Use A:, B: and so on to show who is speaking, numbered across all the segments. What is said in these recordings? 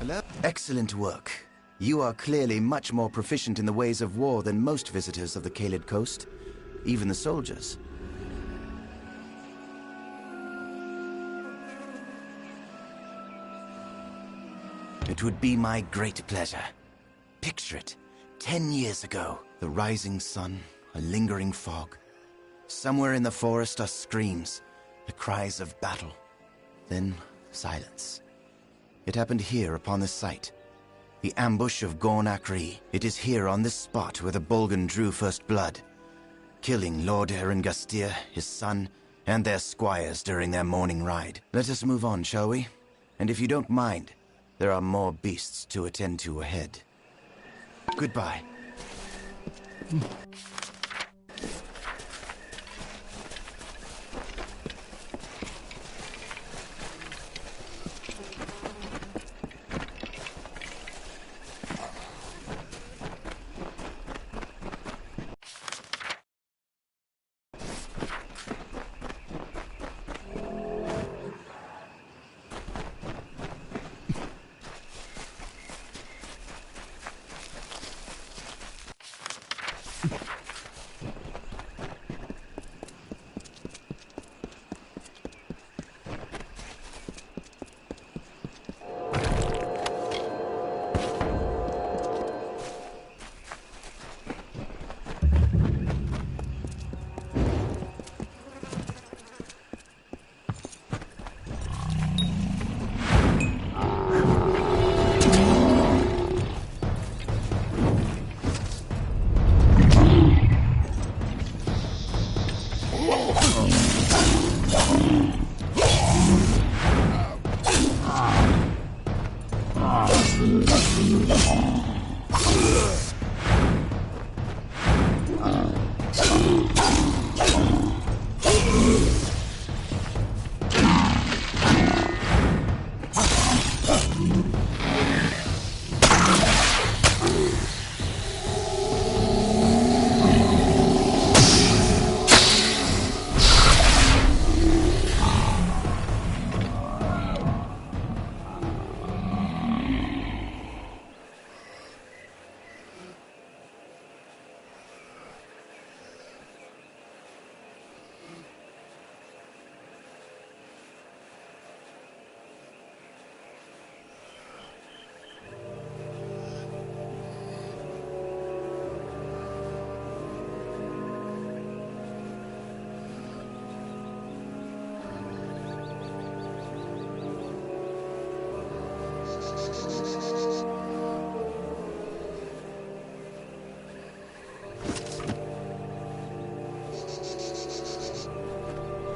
A: Hello? Excellent work. You are clearly much more proficient in the ways of war than most visitors of the Kaled Coast, even the soldiers. It would be my great pleasure. Picture it. 10 years ago, the rising sun, a lingering fog. Somewhere in the forest are screams, the cries of battle. Then, silence. It happened here upon this site. The ambush of Gornak Re. It is here on this spot where the Bolgan drew first blood, killing Lord Eringastir, his son, and their squires during their morning ride. Let us move on, shall we? And if you don't mind, there are more beasts to attend to ahead. Goodbye.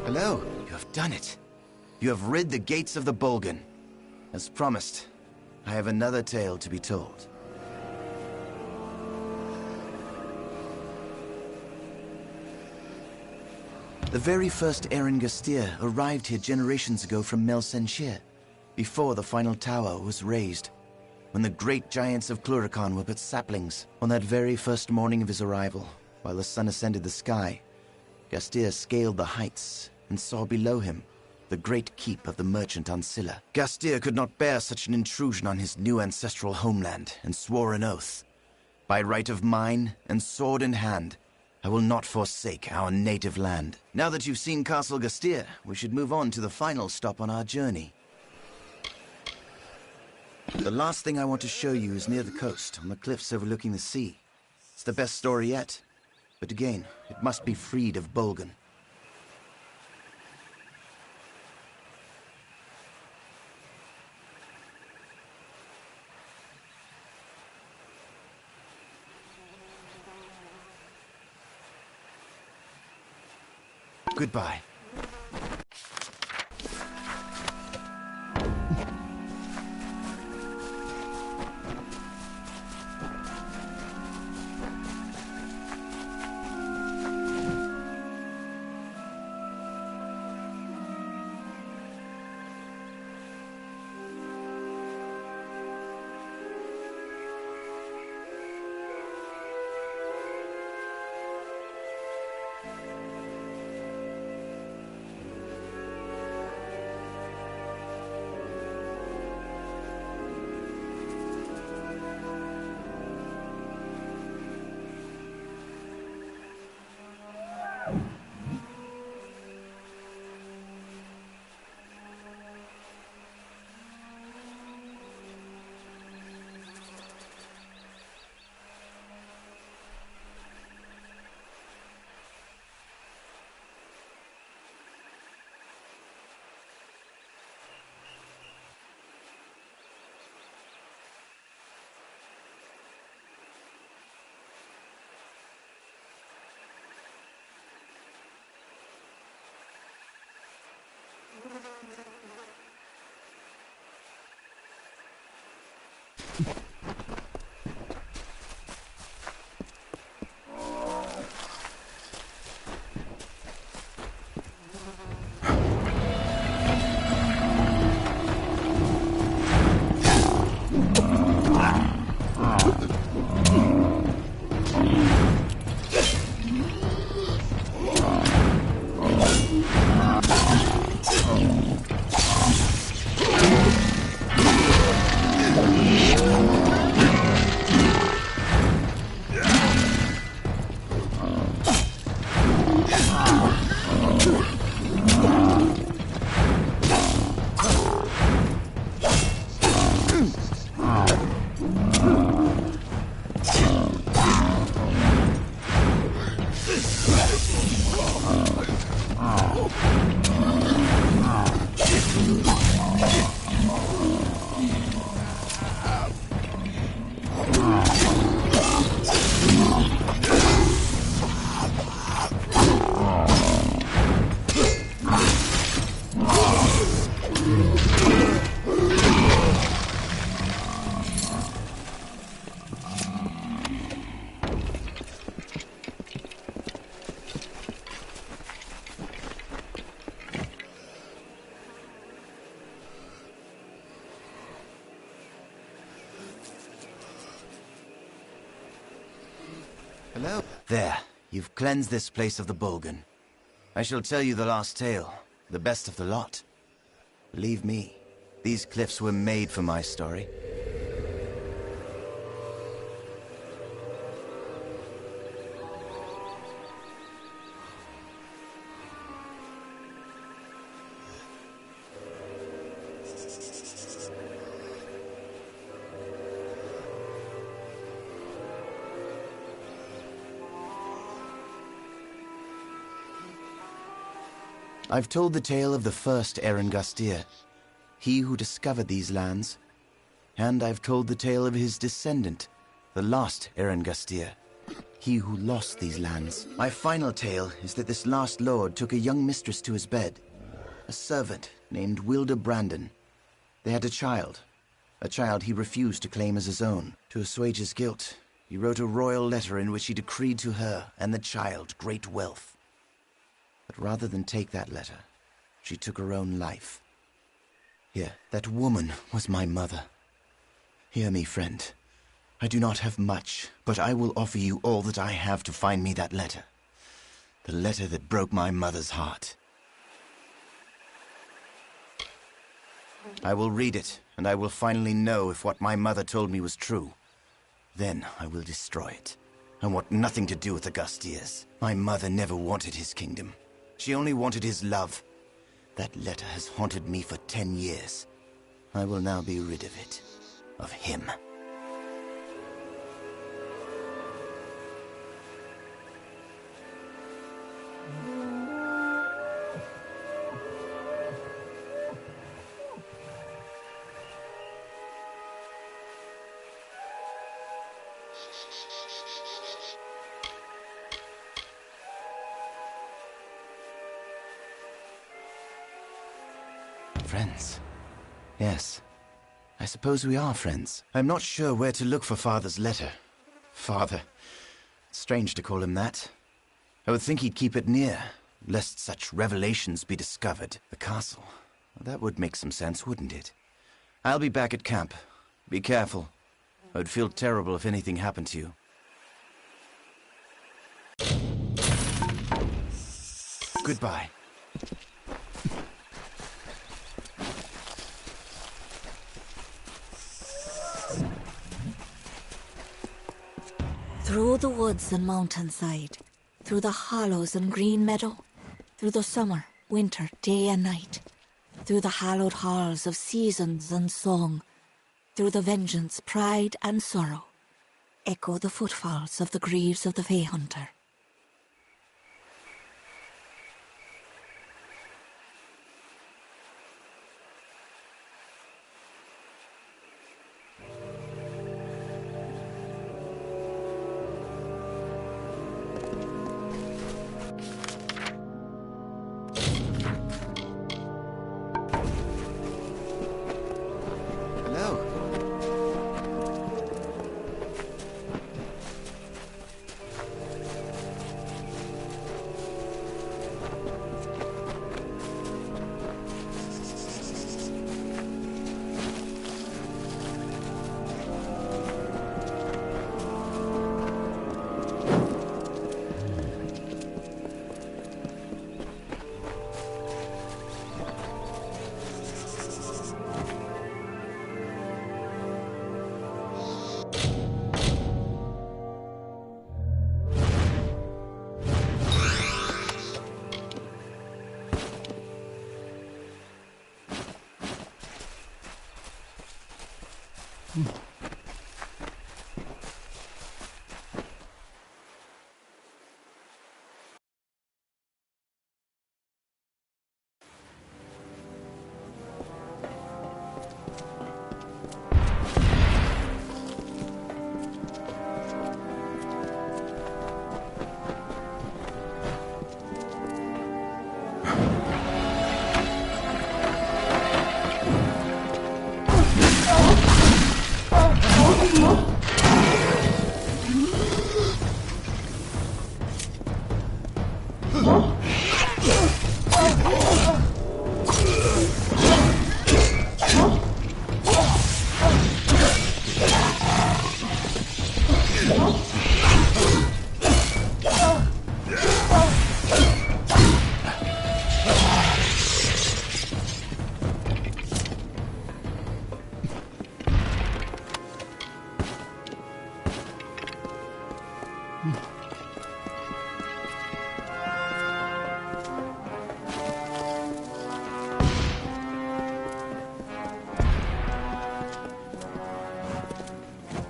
A: Hello, you have done it. You have rid the gates of the Bolgan. As promised, I have another tale to be told. The very first Eringastir arrived here generations ago from Melsenshir, before the final tower was raised, when the great giants of Cluracan were but saplings. On that very first morning of his arrival, while the sun ascended the sky, Gastir scaled the heights and saw below him the great keep of the merchant Ancilla. Gastir could not bear such an intrusion on his new ancestral homeland, and swore an oath. By right of mine, and sword in hand, I will not forsake our native land. Now that you've seen Castle Gastir, we should move on to the final stop on our journey. The last thing I want to show you is near the coast, on the cliffs overlooking the sea. It's the best story yet, but again, it must be freed of Bolgan. Goodbye. Hello? There, you've cleansed this place of the Bolgan. I shall tell you the last tale, the best of the lot. Believe me, these cliffs were made for my story. I've told the tale of the first Erengustir, he who discovered these lands, and I've told the tale of his descendant, the last Erengustir, he who lost these lands. My final tale is that this last lord took a young mistress to his bed, a servant named Wilda Brandon. They had a child he refused to claim as his own. To assuage his guilt, he wrote a royal letter in which he decreed to her and the child great wealth. But rather than take that letter, she took her own life. Here, that woman was my mother. Hear me, friend. I do not have much, but I will offer you all that I have to find me that letter. The letter that broke my mother's heart. I will read it, and I will finally know if what my mother told me was true. Then I will destroy it. I want nothing to do with the Gustiers. My mother never wanted his kingdom. She only wanted his love. That letter has haunted me for 10 years. I will now be rid of it. Of him. Friends. Yes. I suppose we are friends. I'm not sure where to look for Father's letter. Father. It's strange to call him that. I would think he'd keep it near, lest such revelations be discovered. The castle. That would make some sense, wouldn't it? I'll be back at camp. Be careful. I would feel terrible if anything happened to you. Goodbye.
B: Through the woods and mountainside, through the hollows and green meadow, through the summer, winter, day and night, through the hallowed halls of seasons and song, through the vengeance, pride and sorrow, echo the footfalls of the greaves of the Fey Hunter.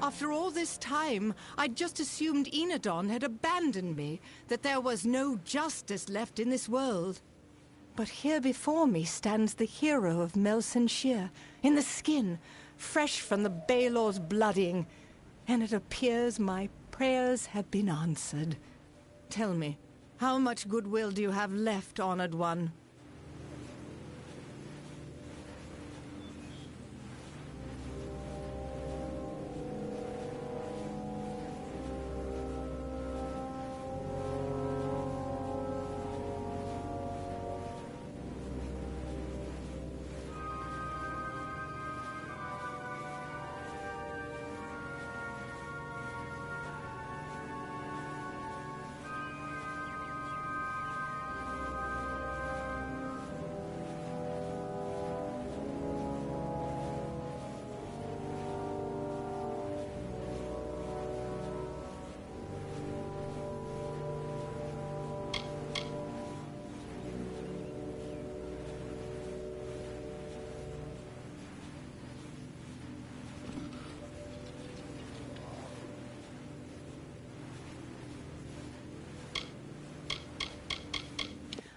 C: After all this time, I'd just assumed Enodon had abandoned me, that there was no justice left in this world. But here before me stands the hero of Melsenshire, in the skin, fresh from the Baelor's bloodying, and it appears my prayers have been answered. Tell me, how much goodwill do you have left, Honored One?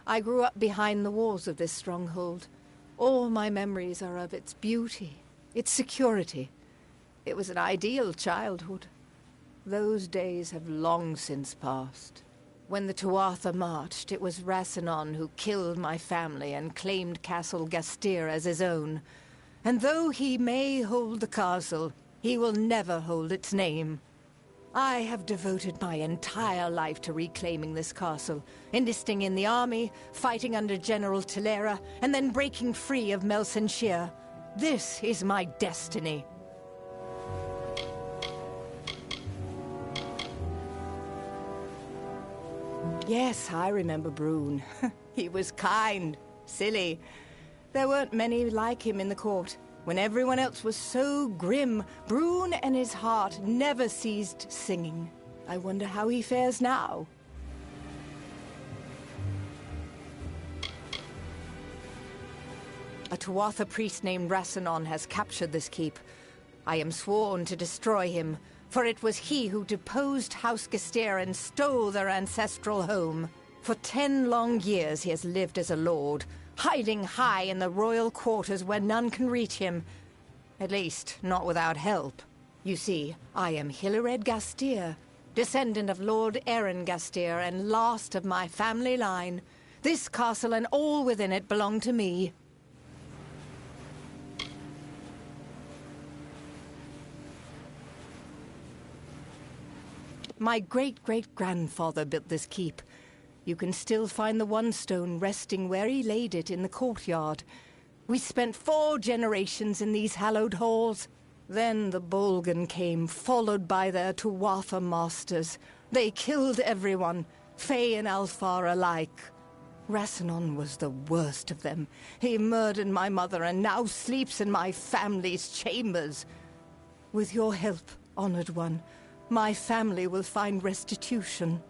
C: I grew up behind the walls of this stronghold. All my memories are of its beauty, its security. It was an ideal childhood. Those days have long since passed. When the Tuatha marched, it was Rassanon who killed my family and claimed Castle Gastir as his own. And though he may hold the castle, he will never hold its name. I have devoted my entire life to reclaiming this castle, enlisting in the army, fighting under General Telera, and then breaking free of Melsenshire. This is my destiny. Yes, I remember Brune. He was kind, silly. There weren't many like him in the court. When everyone else was so grim, Brune and his heart never ceased singing. I wonder how he fares now. A Tuatha priest named Rassanon has captured this keep. I am sworn to destroy him, for it was he who deposed House Gastir and stole their ancestral home. For 10 long years he has lived as a lord, hiding high in the royal quarters where none can reach him. At least, not without help. You see, I am Hilared Gastir, descendant of Lord Eren Gastir and last of my family line. This castle and all within it belong to me. My great-great-grandfather built this keep. You can still find the one stone resting where he laid it in the courtyard. We spent 4 generations in these hallowed halls. Then the Bolgan came, followed by their Tuatha masters. They killed everyone, Fae and Alfar alike. Rassanon was the worst of them. He murdered my mother and now sleeps in my family's chambers. With your help, Honored One, my family will find restitution.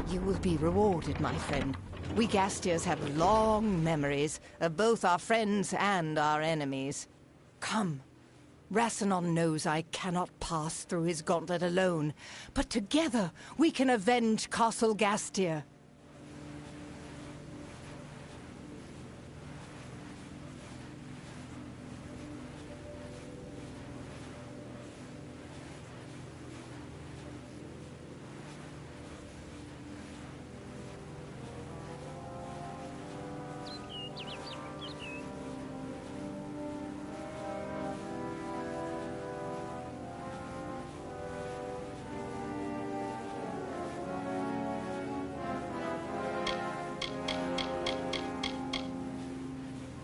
C: You will be rewarded, my friend. We Gastiers have long memories of both our friends and our enemies. Come. Rassanon knows I cannot pass through his gauntlet alone, but together we can avenge Castle Gastier.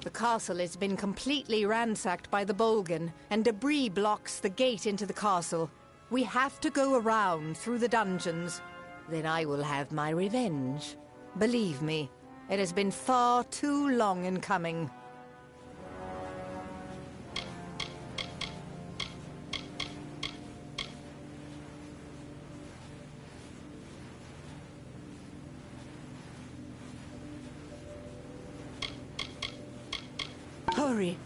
C: The castle has been completely ransacked by the Bolgan, and debris blocks the gate into the castle. We have to go around through the dungeons. Then I will have my revenge. Believe me, it has been far too long in coming. Hurry.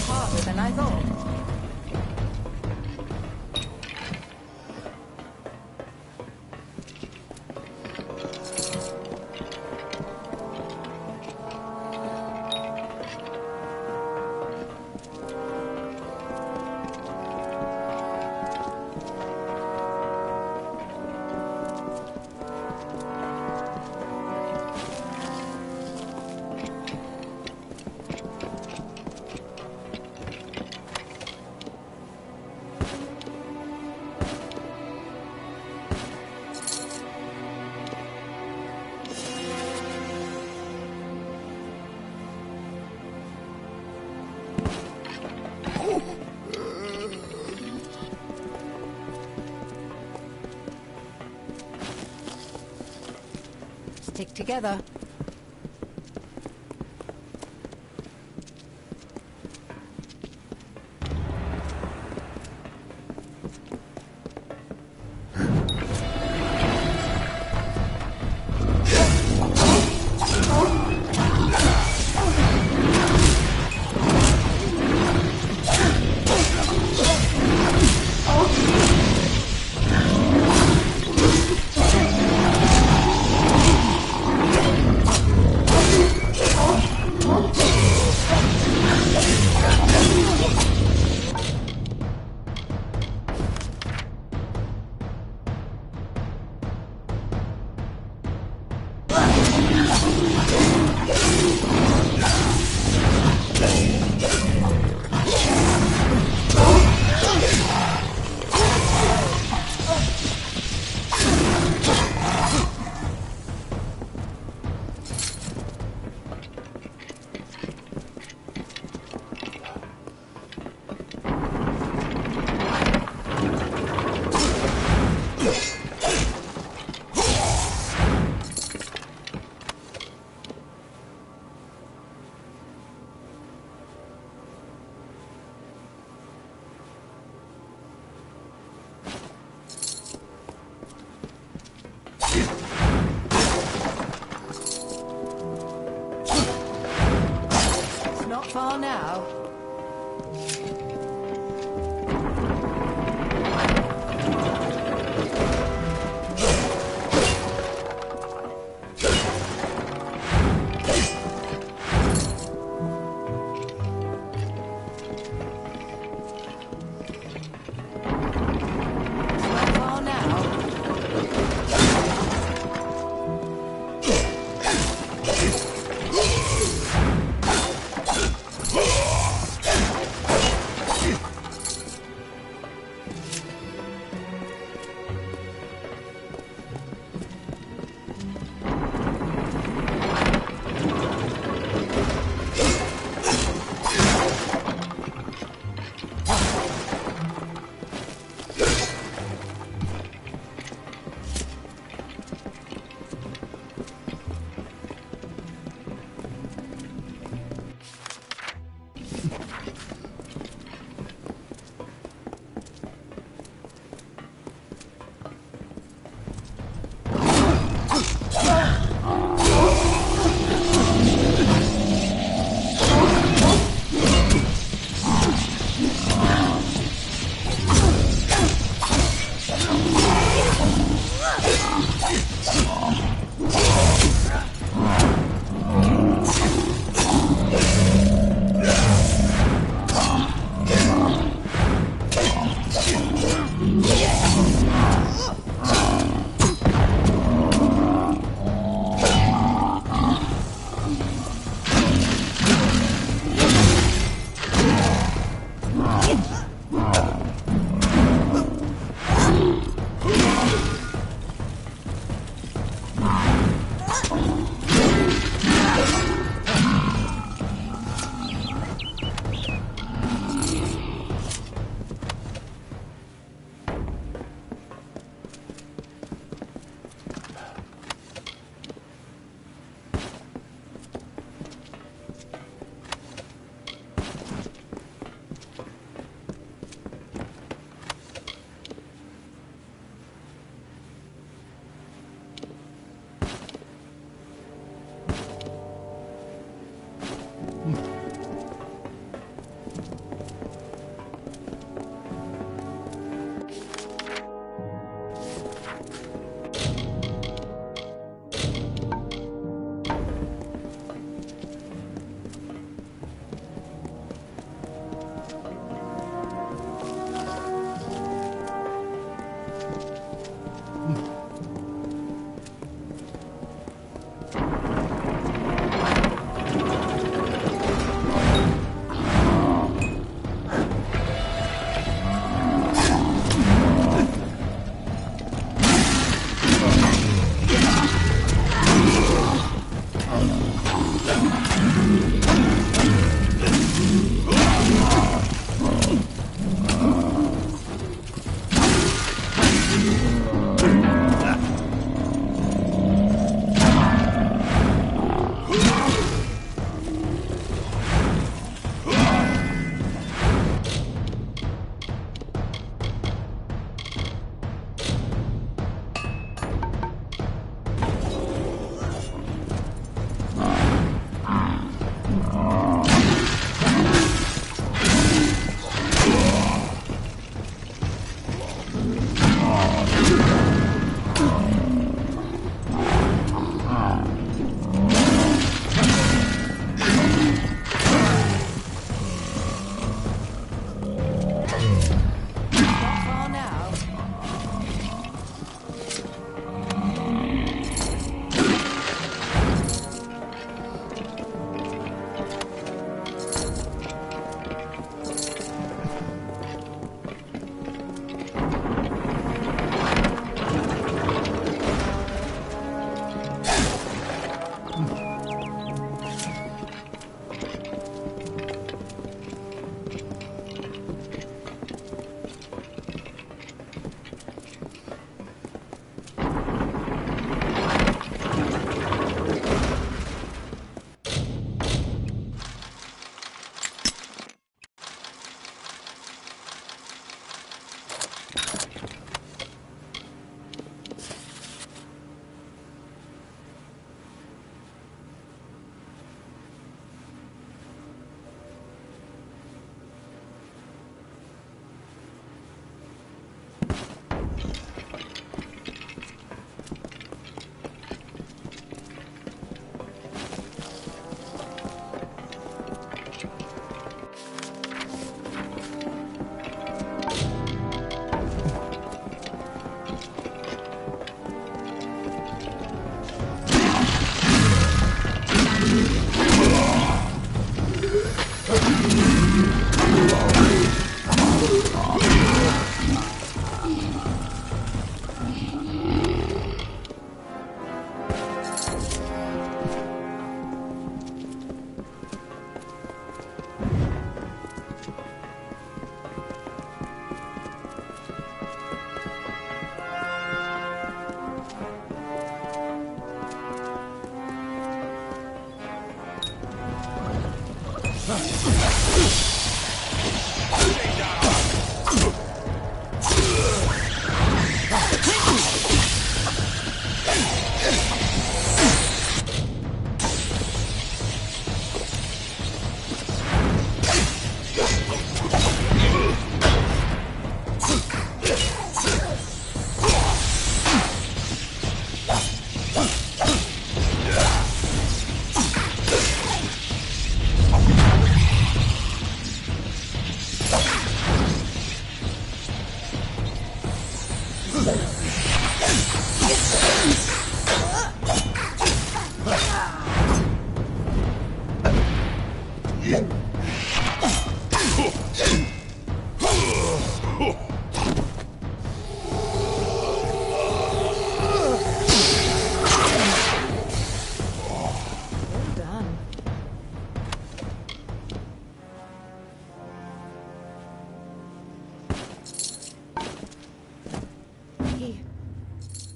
C: Harder than I thought. Stick together. Not far now. Not far now.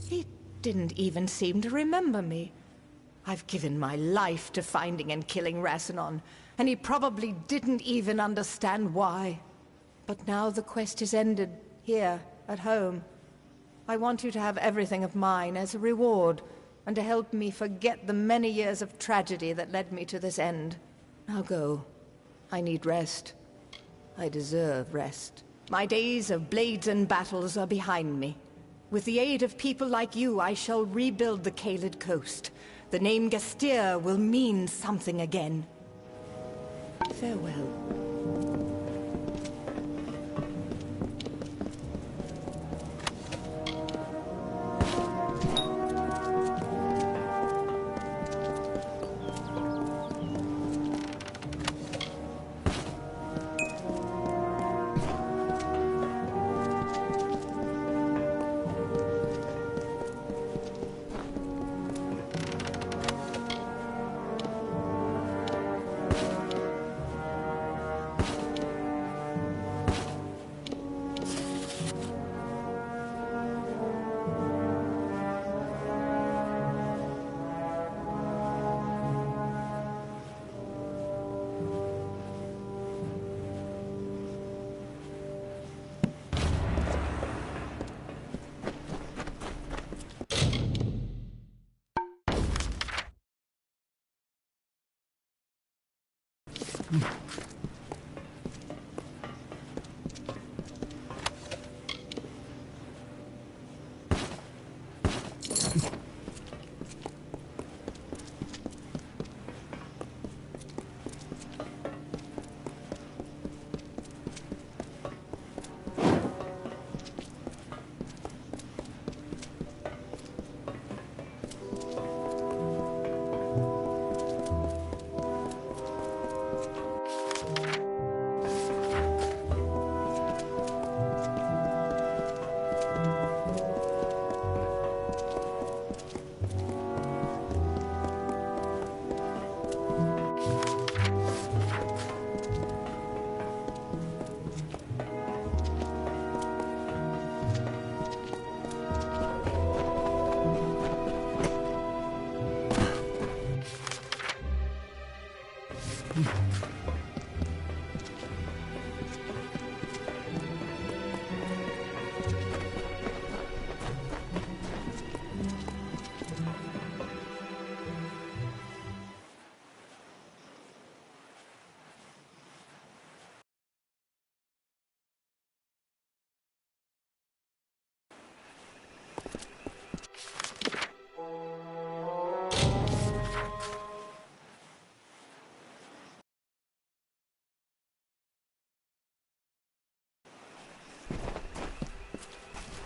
C: He didn't even seem to remember me. I've given my life to finding and killing Rassilon, and he probably didn't even understand why. But now the quest is ended, here, at home. I want you to have everything of mine as a reward, and to help me forget the many years of tragedy that led me to this end. Now go. I need rest. I deserve rest. My days of blades and battles are behind me. With the aid of people like you, I shall rebuild the Caelid coast. The name Gastir will mean something again. Farewell.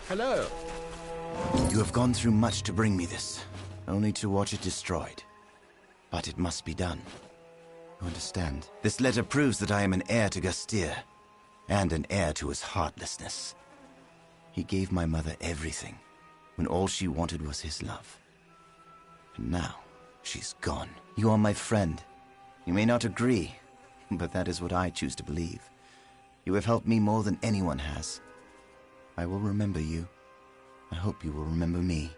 D: Hello.
A: You have gone through much to bring me this, only to watch it destroyed. But it must be done. You understand? This letter proves that I am an heir to Gastir, and an heir to his heartlessness. He gave my mother everything, when all she wanted was his love. And now, she's gone. You are my friend. You may not agree, but that is what I choose to believe. You have helped me more than anyone has. I will remember you. I hope you will remember me.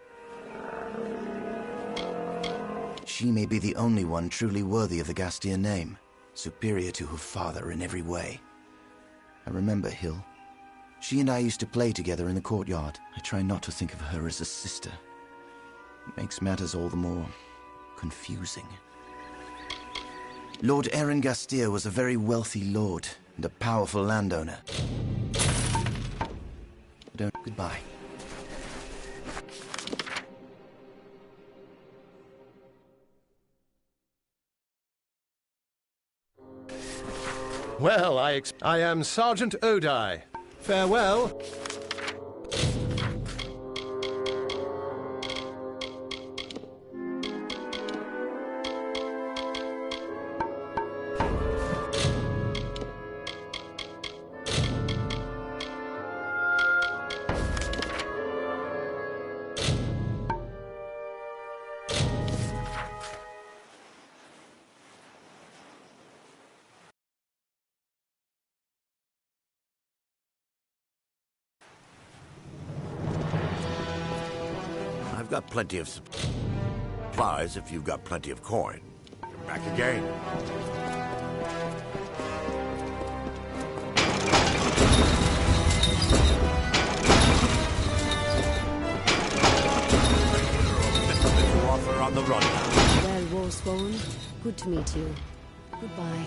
A: She may be the only one truly worthy of the Gastir name. superior to her father in every way. I remember Hill. She and I used to play together in the courtyard. I try not to think of her as a sister. It makes matters all the more confusing. Lord Erengastr was a very wealthy lord and a powerful landowner. Goodbye.
D: Well, I am Sergeant Odai. Farewell.
E: I've got plenty of supplies if you've got plenty of coin. Back again. Offer on the run now.
F: Well, Warspawn, good to meet you. Goodbye.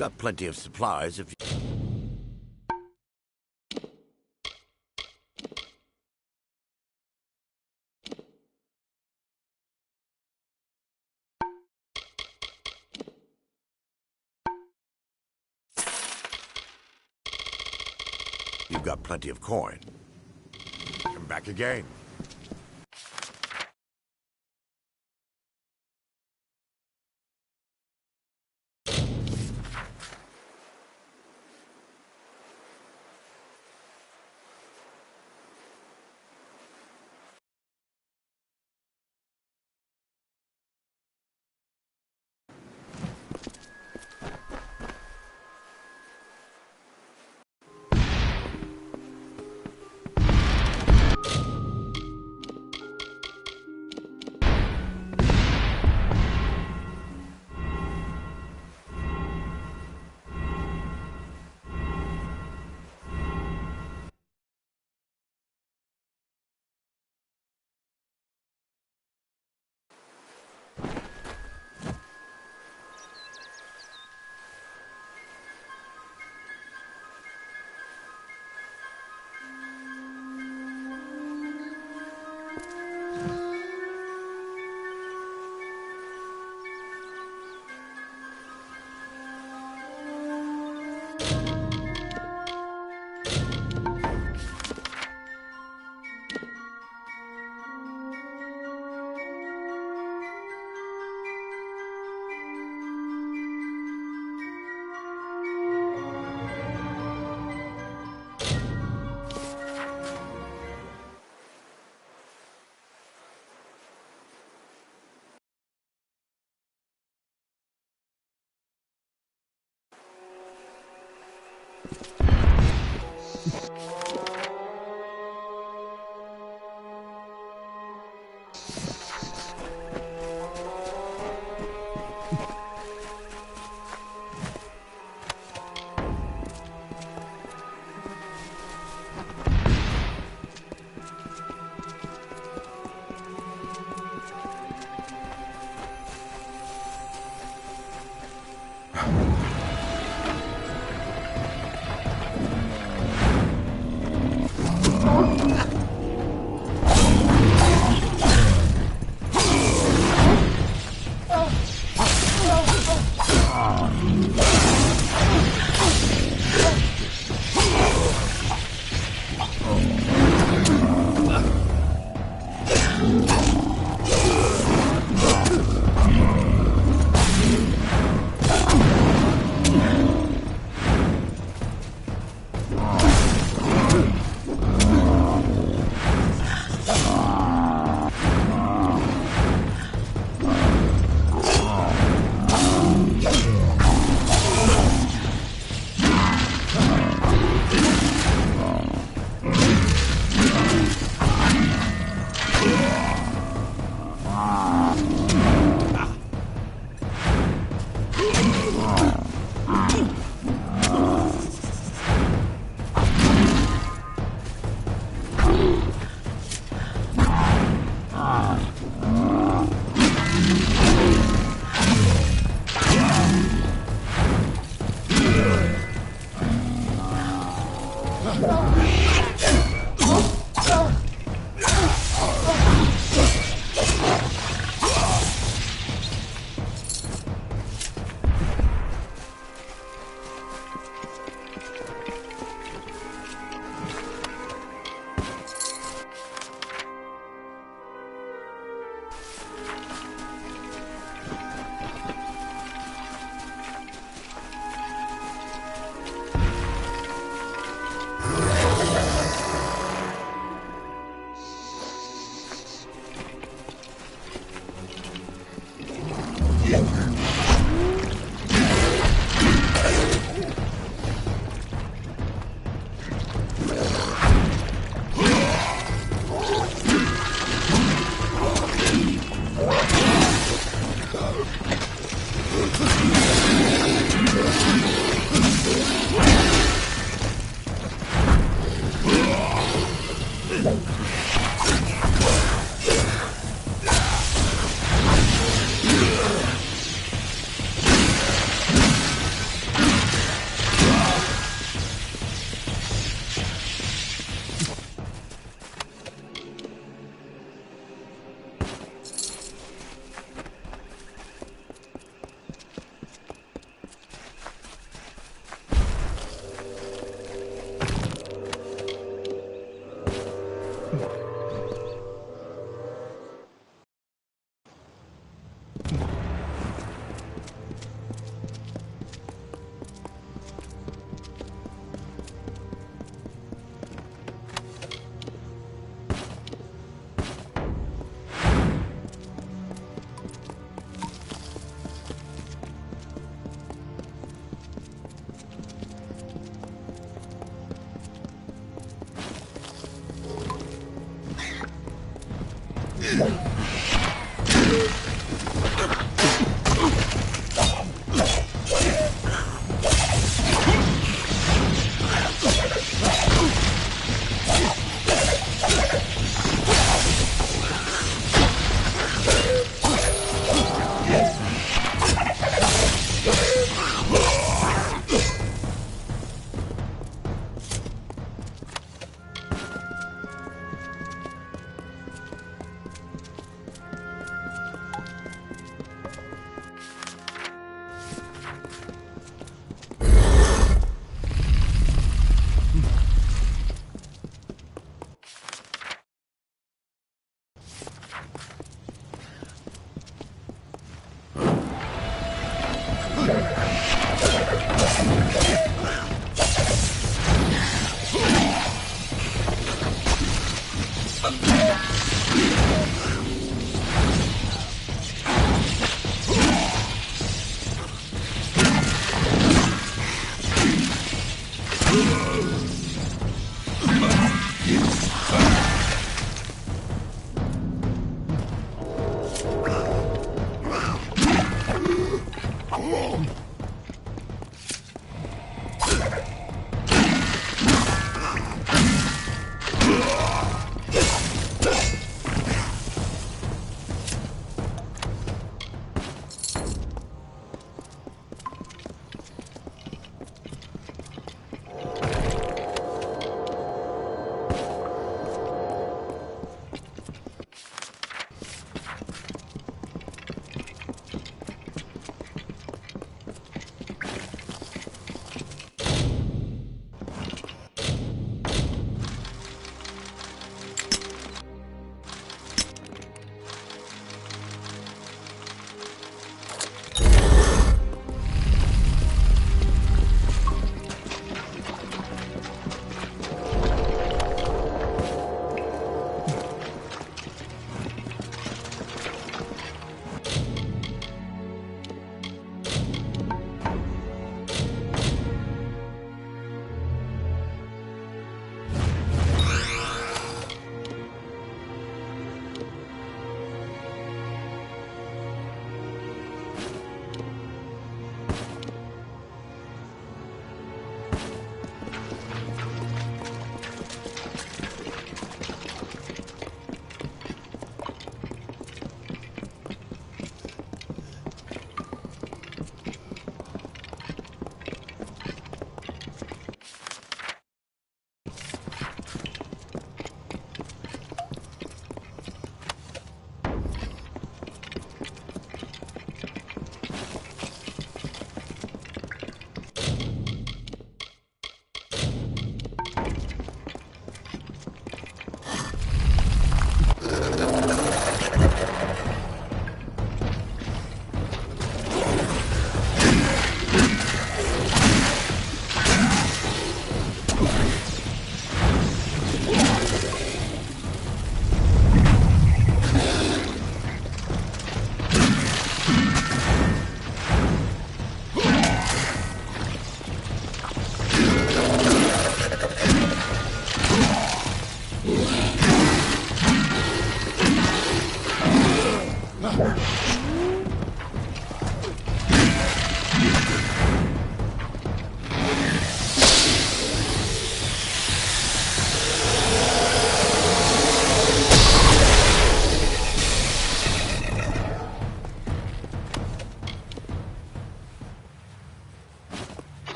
E: got plenty of supplies if you... You've got plenty of coin. Come back again.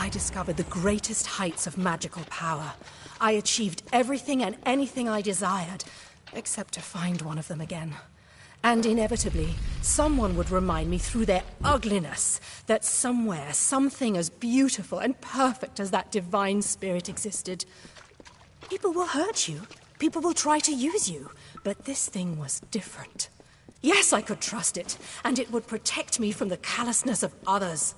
G: I discovered the greatest heights of magical power. I achieved everything and anything I desired, except to find one of them again. And inevitably, someone would remind me through their ugliness that somewhere, something as beautiful and perfect as that divine spirit existed. People will hurt you. People will try to use you. But this thing was different. Yes, I could trust it, and it would protect me from the callousness of others.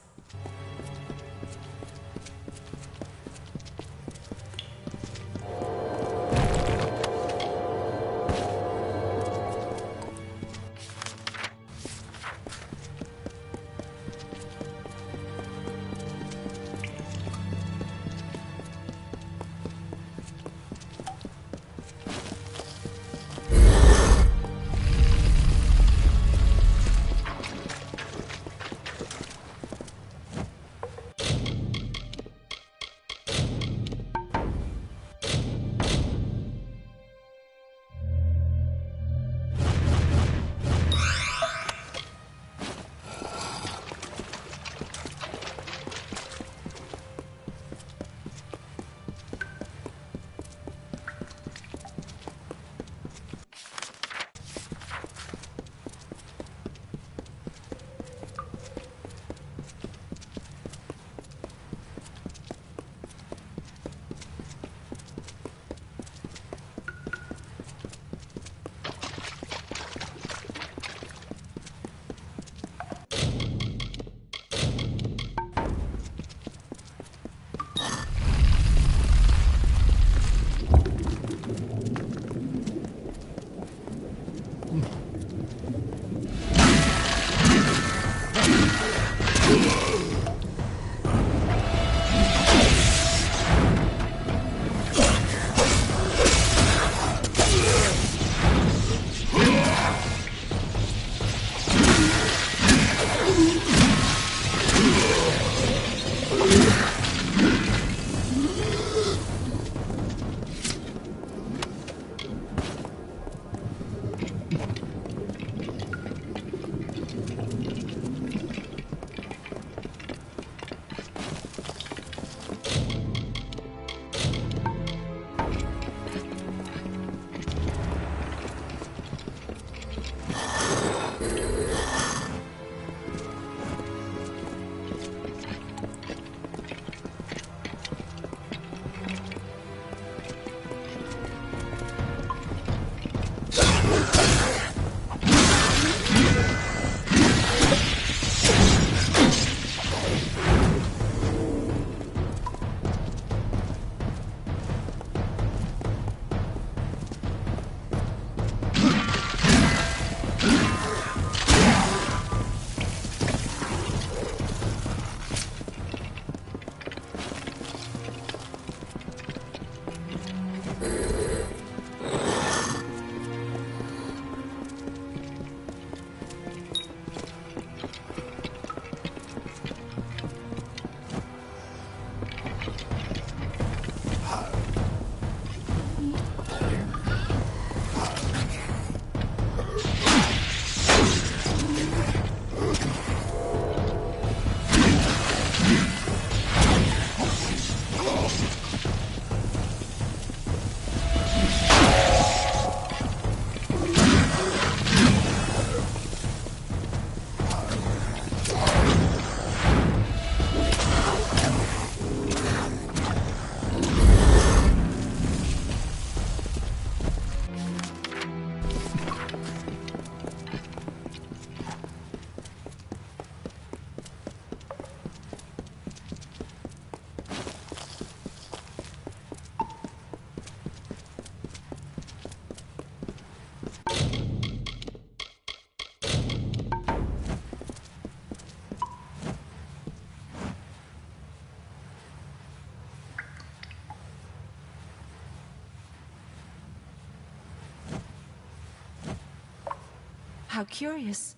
H: How curious.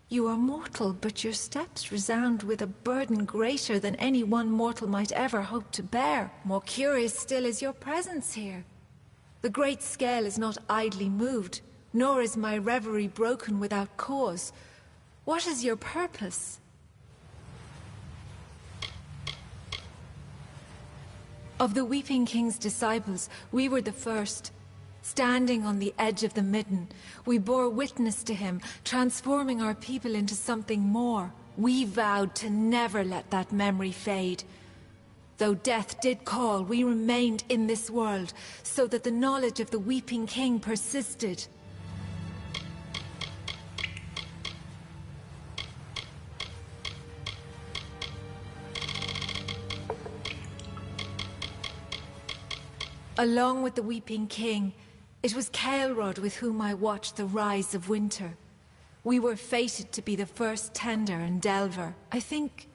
H: You are mortal, but your steps resound with a burden greater than any one mortal might ever hope to bear. More curious still is your presence here. The great scale is not idly moved, nor is my reverie broken without cause. What is your purpose? Of the Weeping King's disciples, we were the first. Standing on the edge of the midden, we bore witness to him, transforming our people into something more. We vowed to never let that memory fade. Though death did call, we remained in this world, so that the knowledge of the Weeping King persisted. Along with the Weeping King, it was Caelrod with whom I watched the rise of winter. We were fated to be the first tender and delver. I think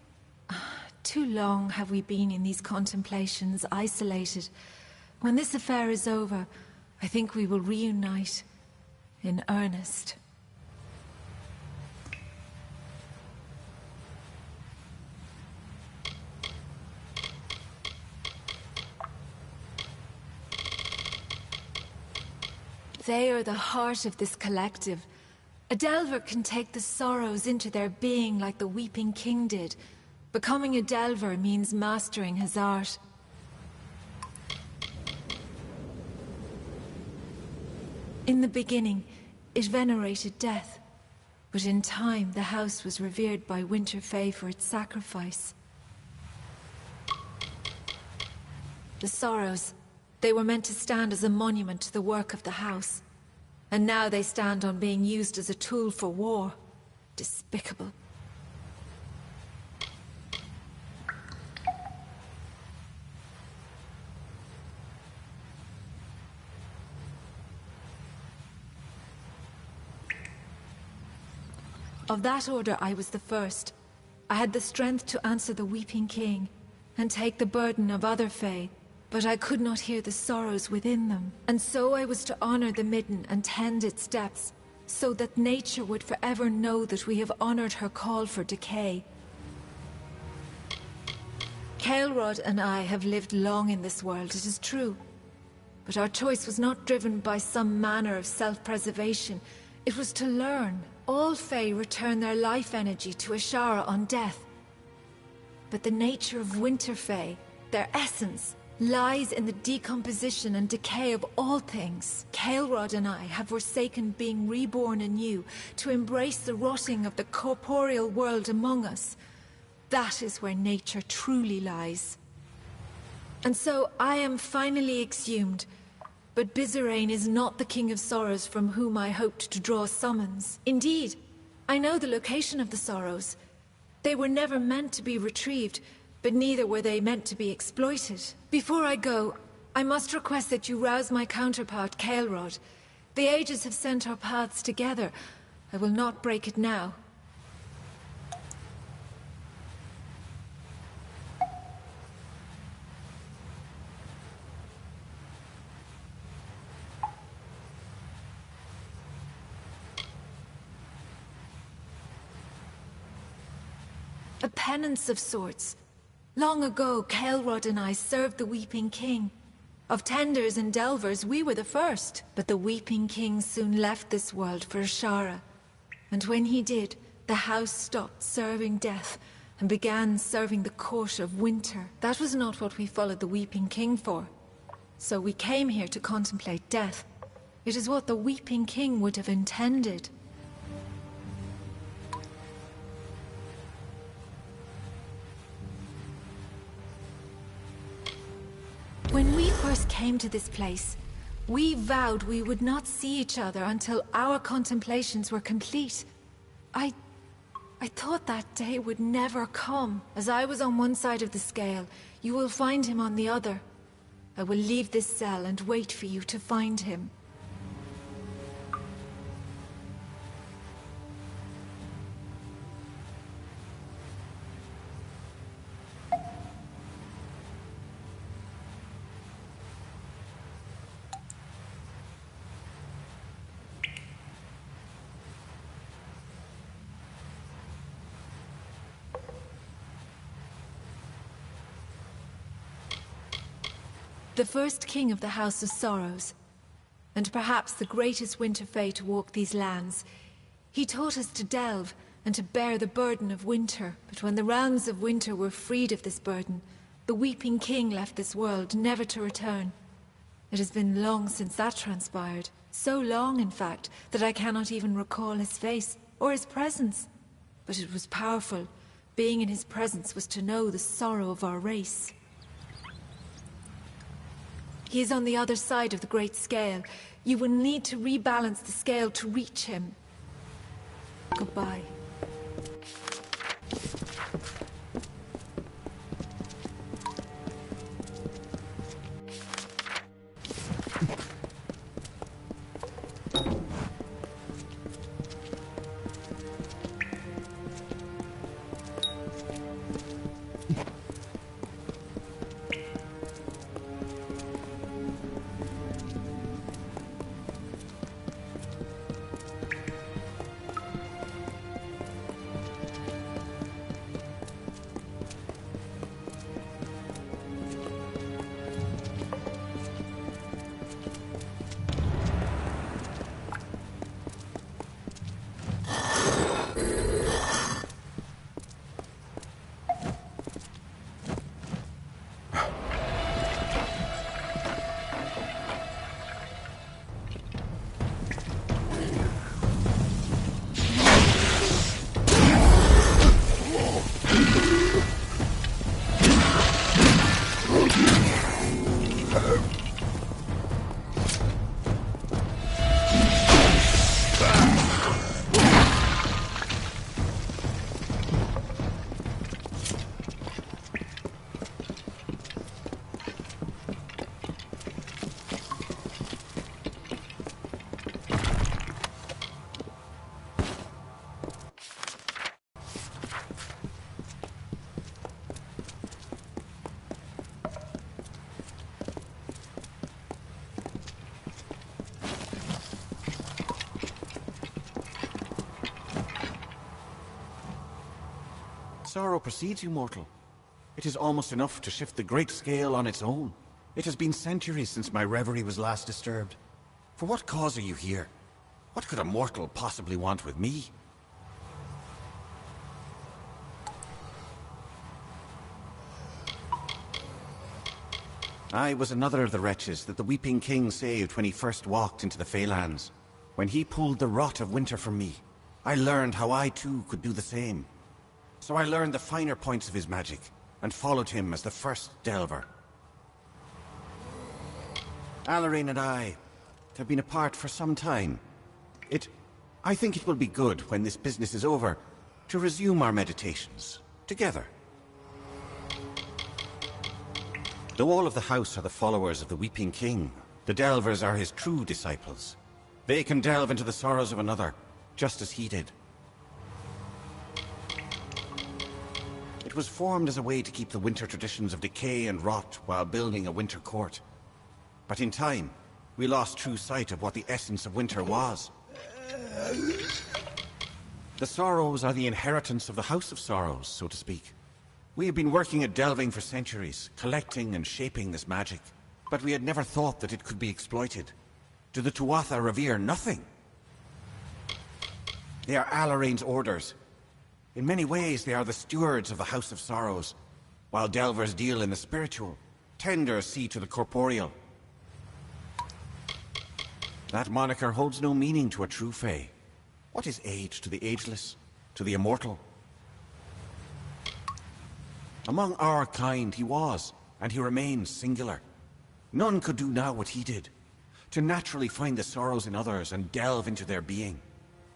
H: too long have we been in these contemplations, isolated. When this affair is over, I think we will reunite in earnest. They are the heart of this collective. A delver can take the sorrows into their being like the Weeping King did. Becoming a delver means mastering his art. In the beginning, it venerated death. But in time, the house was revered by Winter Fae for its sacrifice. The sorrows, they were meant to stand as a monument to the work of the house. And now they stand on being used as a tool for war. Despicable. Of that order, I was the first. I had the strength to answer the Weeping King and take the burden of other Fae. But I could not hear the sorrows within them. And so I was to honor the midden and tend its depths, so that nature would forever know that we have honored her call for decay. Caelrod and I have lived long in this world, it is true. But our choice was not driven by some manner of self-preservation. It was to learn. All Fae return their life energy to Ashara on death. But the nature of Winter Fae, their essence, lies in the decomposition and decay of all things. Caelrod and I have forsaken being reborn anew to embrace the rotting of the corporeal world among us. That is where nature truly lies. And so I am finally exhumed, but Bizarane is not the King of Sorrows from whom I hoped to draw summons. Indeed, I know the location of the Sorrows. They were never meant to be retrieved, but neither were they meant to be exploited. Before I go, I must request that you rouse my counterpart, Caelrod. The ages have sent our paths together. I will not break it now. A penance of sorts. Long ago, Caelrod and I served the Weeping King. Of tenders and delvers, we were the first. But the Weeping King soon left this world for Ashara. And when he did, the house stopped serving death and began serving the court of winter. That was not what we followed the Weeping King for. So we came here to contemplate death. It is what the Weeping King would have intended. When we first came to this place, we vowed we would not see each other until our contemplations were complete. I thought that day would never come. As I was on one side of the scale, you will find him on the other. I will leave this cell and wait for you to find him. the first king of the House of Sorrows, and perhaps the greatest winter fae to walk these lands. He taught us to delve and to bear the burden of winter, but when the realms of winter were freed of this burden, the Weeping King left this world, never to return. It has been long since that transpired. So long, in fact, that I cannot even recall his face or his presence. But it was powerful. Being in his presence was to know the sorrow of our race. He is on the other side of the Great Scale. You will need to rebalance the scale to reach him. Goodbye.
I: Sorrow precedes you, mortal. It is almost enough to shift the great scale on its own. It has been centuries since my reverie was last disturbed. For what cause are you here? What could a mortal possibly want with me? I was another of the wretches that the Weeping King saved when he first walked into the Feylands. When he pulled the rot of winter from me, I learned how I too could do the same. So I learned the finer points of his magic, and followed him as the first delver. Amalur and I have been apart for some time. I think it will be good when this business is over, to resume our meditations, together. Though all of the house are the followers of the Weeping King, the delvers are his true disciples. They can delve into the sorrows of another, just as he did. It was formed as a way to keep the winter traditions of decay and rot while building a winter court. But in time, we lost true sight of what the essence of winter was. The sorrows are the inheritance of the House of Sorrows, so to speak. We have been working at delving for centuries, collecting and shaping this magic. But we had never thought that it could be exploited. Do the Tuatha revere nothing? They are Amalur's orders. In many ways, they are the stewards of the House of Sorrows, while delvers deal in the spiritual, tenders see to the corporeal. That moniker holds no meaning to a true Fae. What is age to the ageless, to the immortal? Among our kind he was, and he remains singular. None could do now what he did, to naturally find the sorrows in others and delve into their being.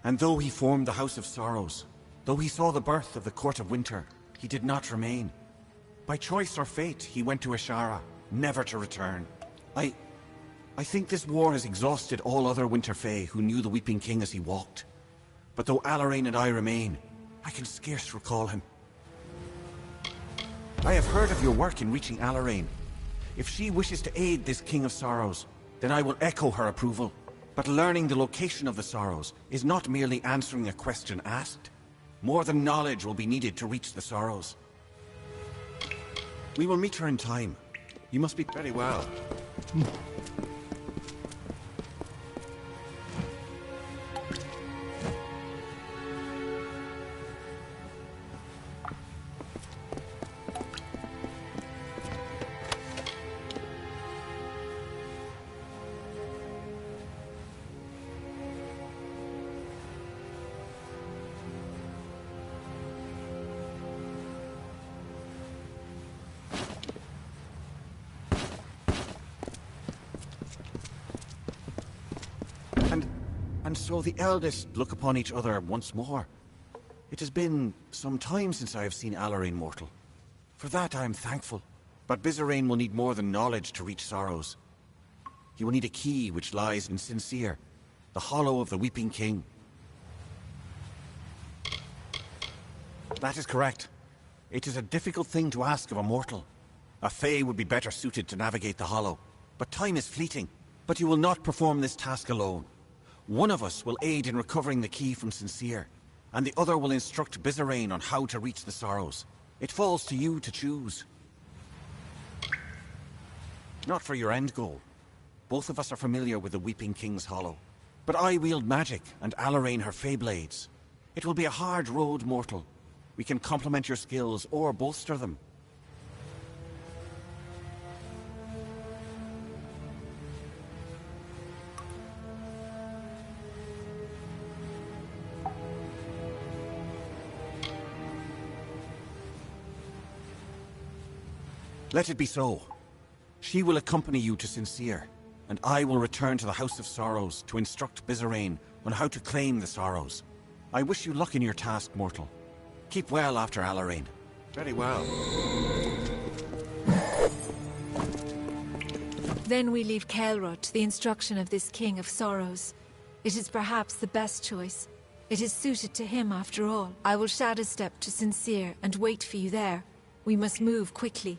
I: And though he formed the House of Sorrows, though he saw the birth of the Court of Winter, he did not remain. By choice or fate, he went to Ashara, never to return. I think this war has exhausted all other Winter Fae who knew the Weeping King as he walked. But though Amalur and I remain, I can scarce recall him. I have heard of your work in reaching Amalur. If she wishes to aid this King of Sorrows, then I will echo her approval. But learning the location of the Sorrows is not merely answering a question asked. More than knowledge will be needed to reach the Sorrows. We will meet her in time. You must be very well. And so the eldest look upon each other once more. It has been some time since I have seen Amalur mortal. For that I am thankful. But Bizarrain will need more than knowledge to reach Sorrows. He will need a key which lies in Sincere, the hollow of the Weeping King. That is correct. It is a difficult thing to ask of a mortal. A Fae would be better suited to navigate the hollow. But time is fleeting. But you will not perform this task alone. One of us will aid in recovering the key from Sincere, and the other will instruct Bizarrain on how to reach the Sorrows. It falls to you to choose. Not for your end goal. Both of us are familiar with the Weeping King's Hollow. But I wield magic, and Amalur her Fae blades. It will be a hard road, mortal. We can complement your skills or bolster them. Let it be so. She will accompany you to Sincere, and I will return to the House of Sorrows to instruct Bizarrain on how to claim the Sorrows. I wish you luck in your task, mortal. Keep well after Amalur.
E: Very well.
H: Then we leave Caelrod to the instruction of this King of Sorrows. It is perhaps the best choice. It is suited to him after all. I will shadow step to Sincere and wait for you there. We must move quickly.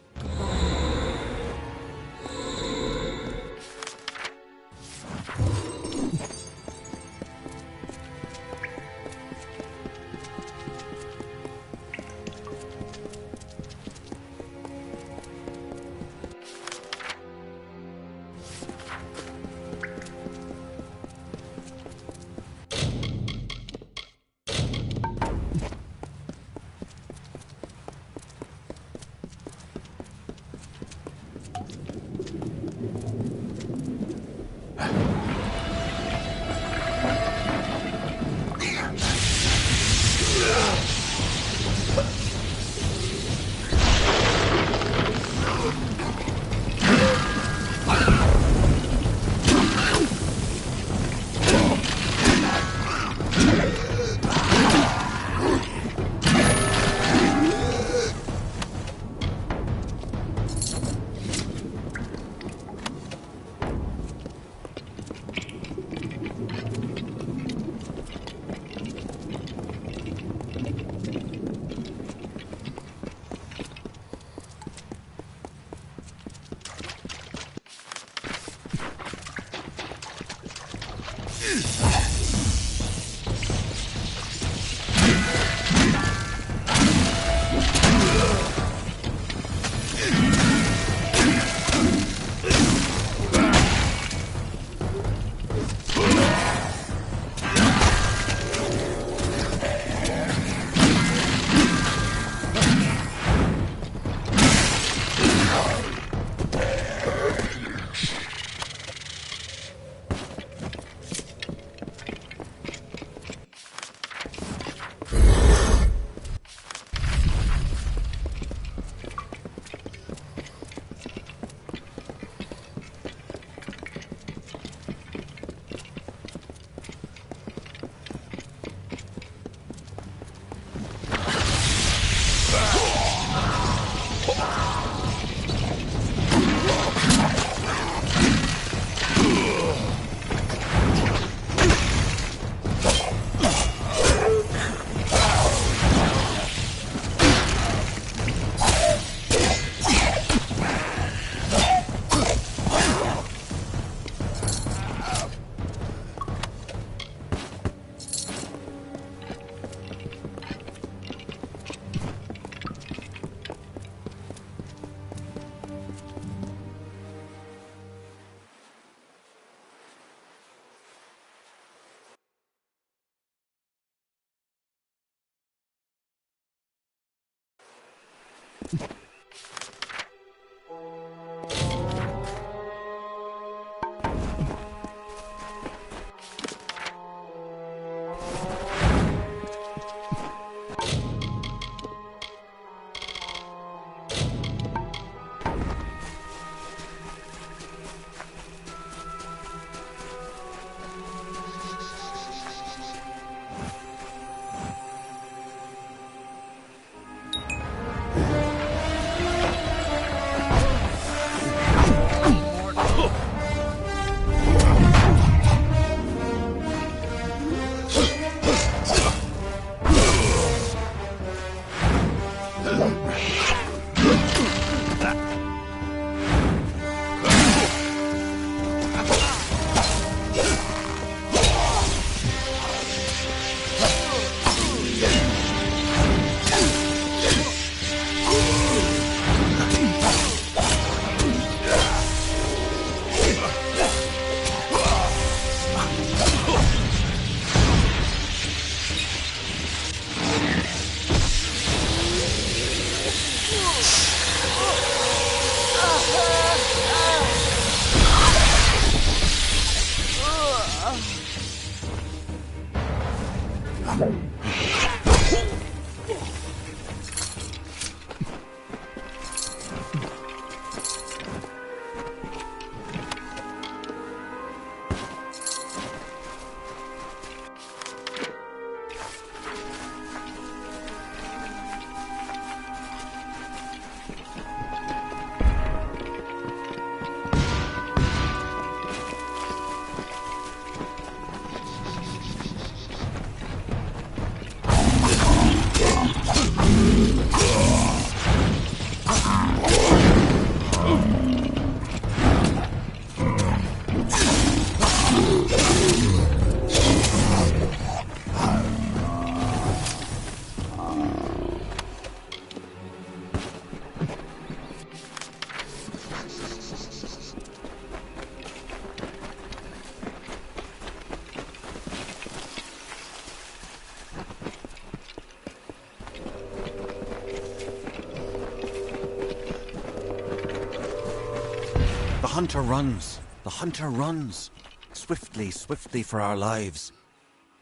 I: The hunter runs. The hunter runs. Swiftly, swiftly for our lives.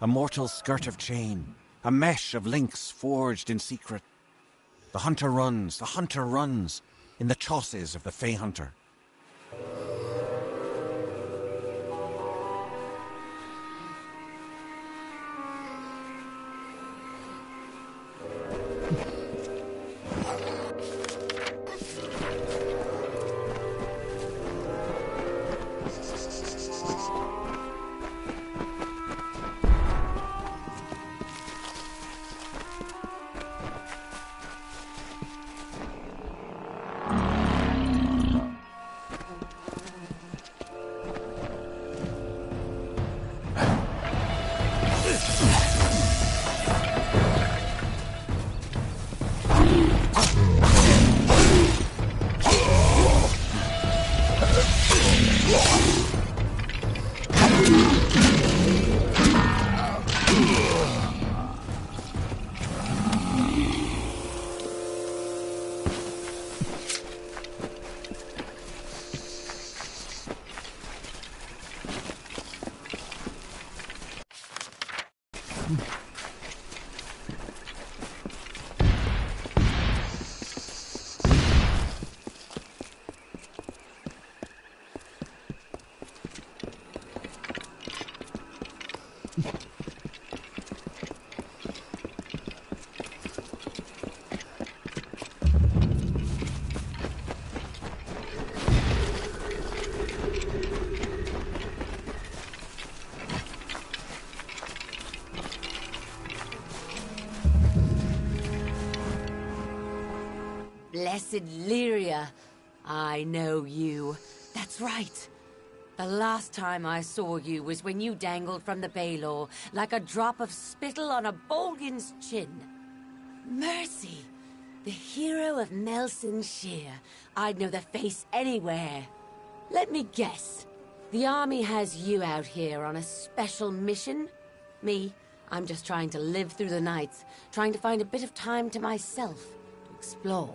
I: A mortal skirt of chain. A mesh of links forged in secret. The hunter runs. The hunter runs. In the chausses of the Fey Hunter.
F: Blessed Lyria, I know you. That's right. The last time I saw you was when you dangled from the Baelor like a drop of spittle on a Bolgan's chin. Mercy, the hero of Melson Shear. I'd know the face anywhere. Let me guess. The army has you out here on a special mission? Me, I'm just trying to live through the nights, trying to find a bit of time to myself, to explore.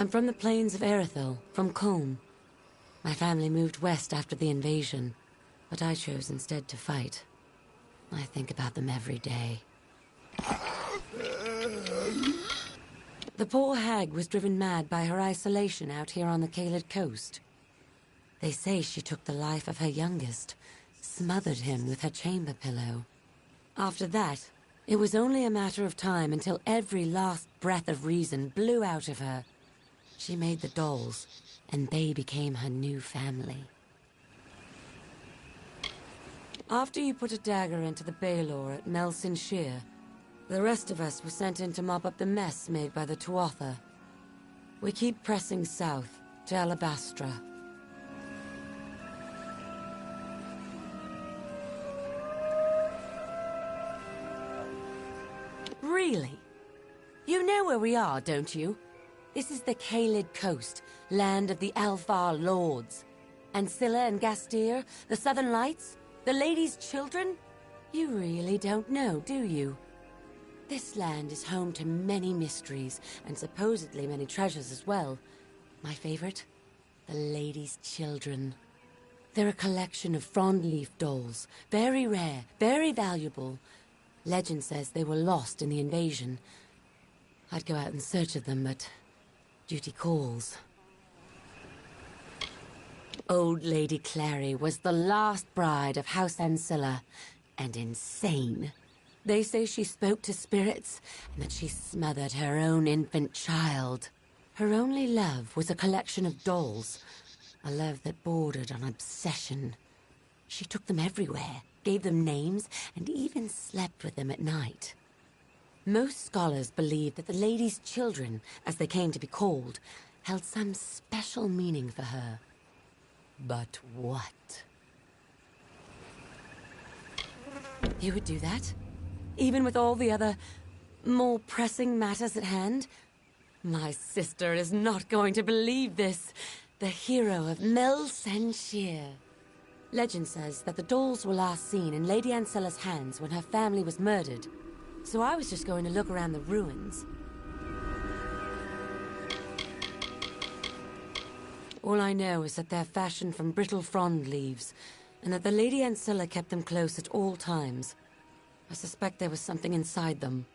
F: I'm from the plains of Erethil, from Colm. My family moved west after the invasion, but I chose instead to fight. I think about them every day. The poor hag was driven mad by her isolation out here on the Caelid coast. They say she took the life of her youngest, smothered him with her chamber pillow. After that, it was only a matter of time until every last breath of reason blew out of her. She made the dolls, and they became her new family. After you put a dagger into the Baelor at Melson Shear, the rest of us were sent in to mop up the mess made by the Tuatha. We keep pressing south to Alabastra. Really? You know where we are, don't you? This is the Caelid coast, land of the Alfar lords. Ancilla and Gastir, the Southern Lights, the Lady's Children? You really don't know, do you? This land is home to many mysteries, and supposedly many treasures as well. My favorite? The Lady's Children. They're a collection of frond-leaf dolls, very rare, very valuable. Legend says they were lost in the invasion. I'd go out in search of them, but duty calls. Old Lady Clary was the last bride of House Ancilla, and insane. They say she spoke to spirits, and that she smothered her own infant child. Her only love was a collection of dolls, a love that bordered on obsession. She took them everywhere, gave them names, and even slept with them at night. Most scholars believe that the Lady's Children, as they came to be called, held some special meaning for her. But what? You would do that? Even with all the other, more pressing matters at hand? My sister is not going to believe this. The hero of Melson Shear. Legend says that the dolls were last seen in Lady Ancilla's hands when her family was murdered. So I was just going to look around the ruins. All I know is that they're fashioned from brittle frond leaves, and that the Lady Ancilla kept them close at all times. I suspect there was something inside them.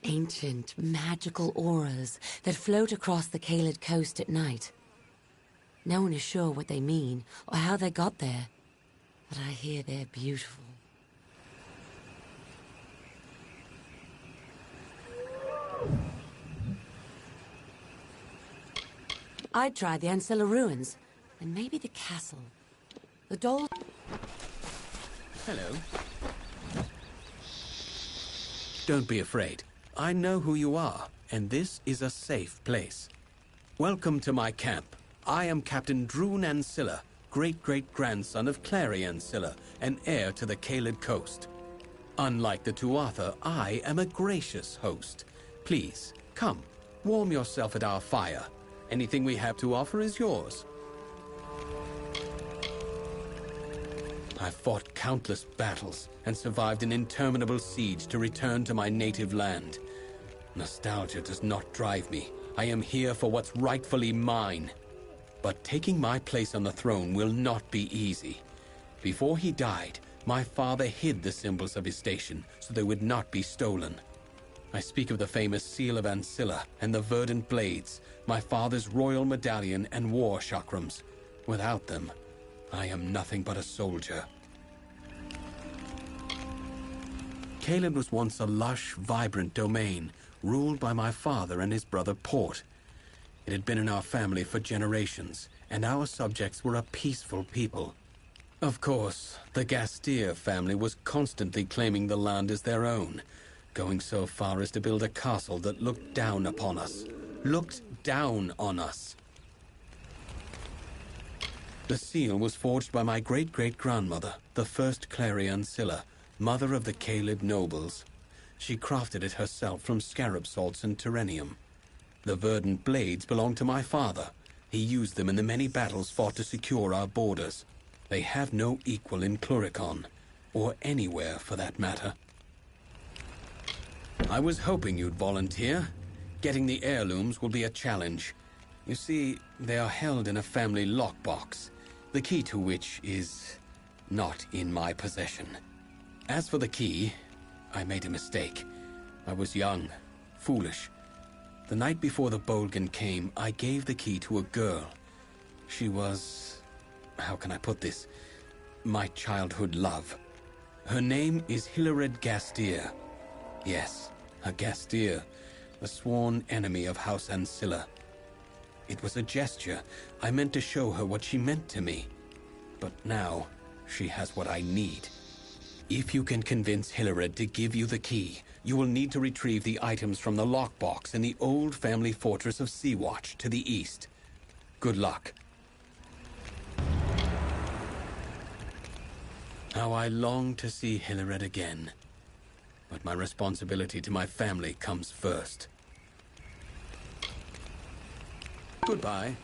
F: Ancient, magical auras that float across the Caelid coast at night. No one is sure what they mean or how they got there, but I hear they're beautiful. I'd try the Ancilla ruins, and maybe the castle. The doll...
J: Hello. Don't be afraid. I know who you are, and this is a safe place. Welcome to my camp. I am Captain Droon Ancilla, great-great-grandson of Clary Ancilla, and heir to the Caelid coast. Unlike the Tuatha, I am a gracious host. Please, come, warm yourself at our fire. Anything we have to offer is yours. I've fought countless battles and survived an interminable siege to return to my native land. Nostalgia does not drive me. I am here for what's rightfully mine. But taking my place on the throne will not be easy. Before he died, my father hid the symbols of his station so they would not be stolen. I speak of the famous Seal of Ancilla and the verdant blades, my father's royal medallion and war chakrams. Without them, I am nothing but a soldier. Caelid was once a lush, vibrant domain, ruled by my father and his brother Port. It had been in our family for generations, and our subjects were a peaceful people. Of course, the Gastier family was constantly claiming the land as their own, going so far as to build a castle that looked down upon us. Looked down on us. The seal was forged by my great-great-grandmother, the first Clarion Scylla, mother of the Caelid nobles. She crafted it herself from scarab salts and terrenium. The verdant blades belonged to my father. He used them in the many battles fought to secure our borders. They have no equal in Cluricon, or anywhere for that matter. I was hoping you'd volunteer. Getting the heirlooms will be a challenge. You see, they are held in a family lockbox, the key to which is not in my possession. As for the key, I made a mistake. I was young, foolish. The night before the Bolgan came, I gave the key to a girl. She was... how can I put this? My childhood love. Her name is Hilared Gastier. Yes, a Gastier, a sworn enemy of House Ancilla. It was a gesture. I meant to show her what she meant to me. But now, she has what I need. If you can convince Hilared to give you the key, you will need to retrieve the items from the lockbox in the old family fortress of Sea-Watch to the east. Good luck. How I long to see Hilared again. But my responsibility to my family comes first. Goodbye.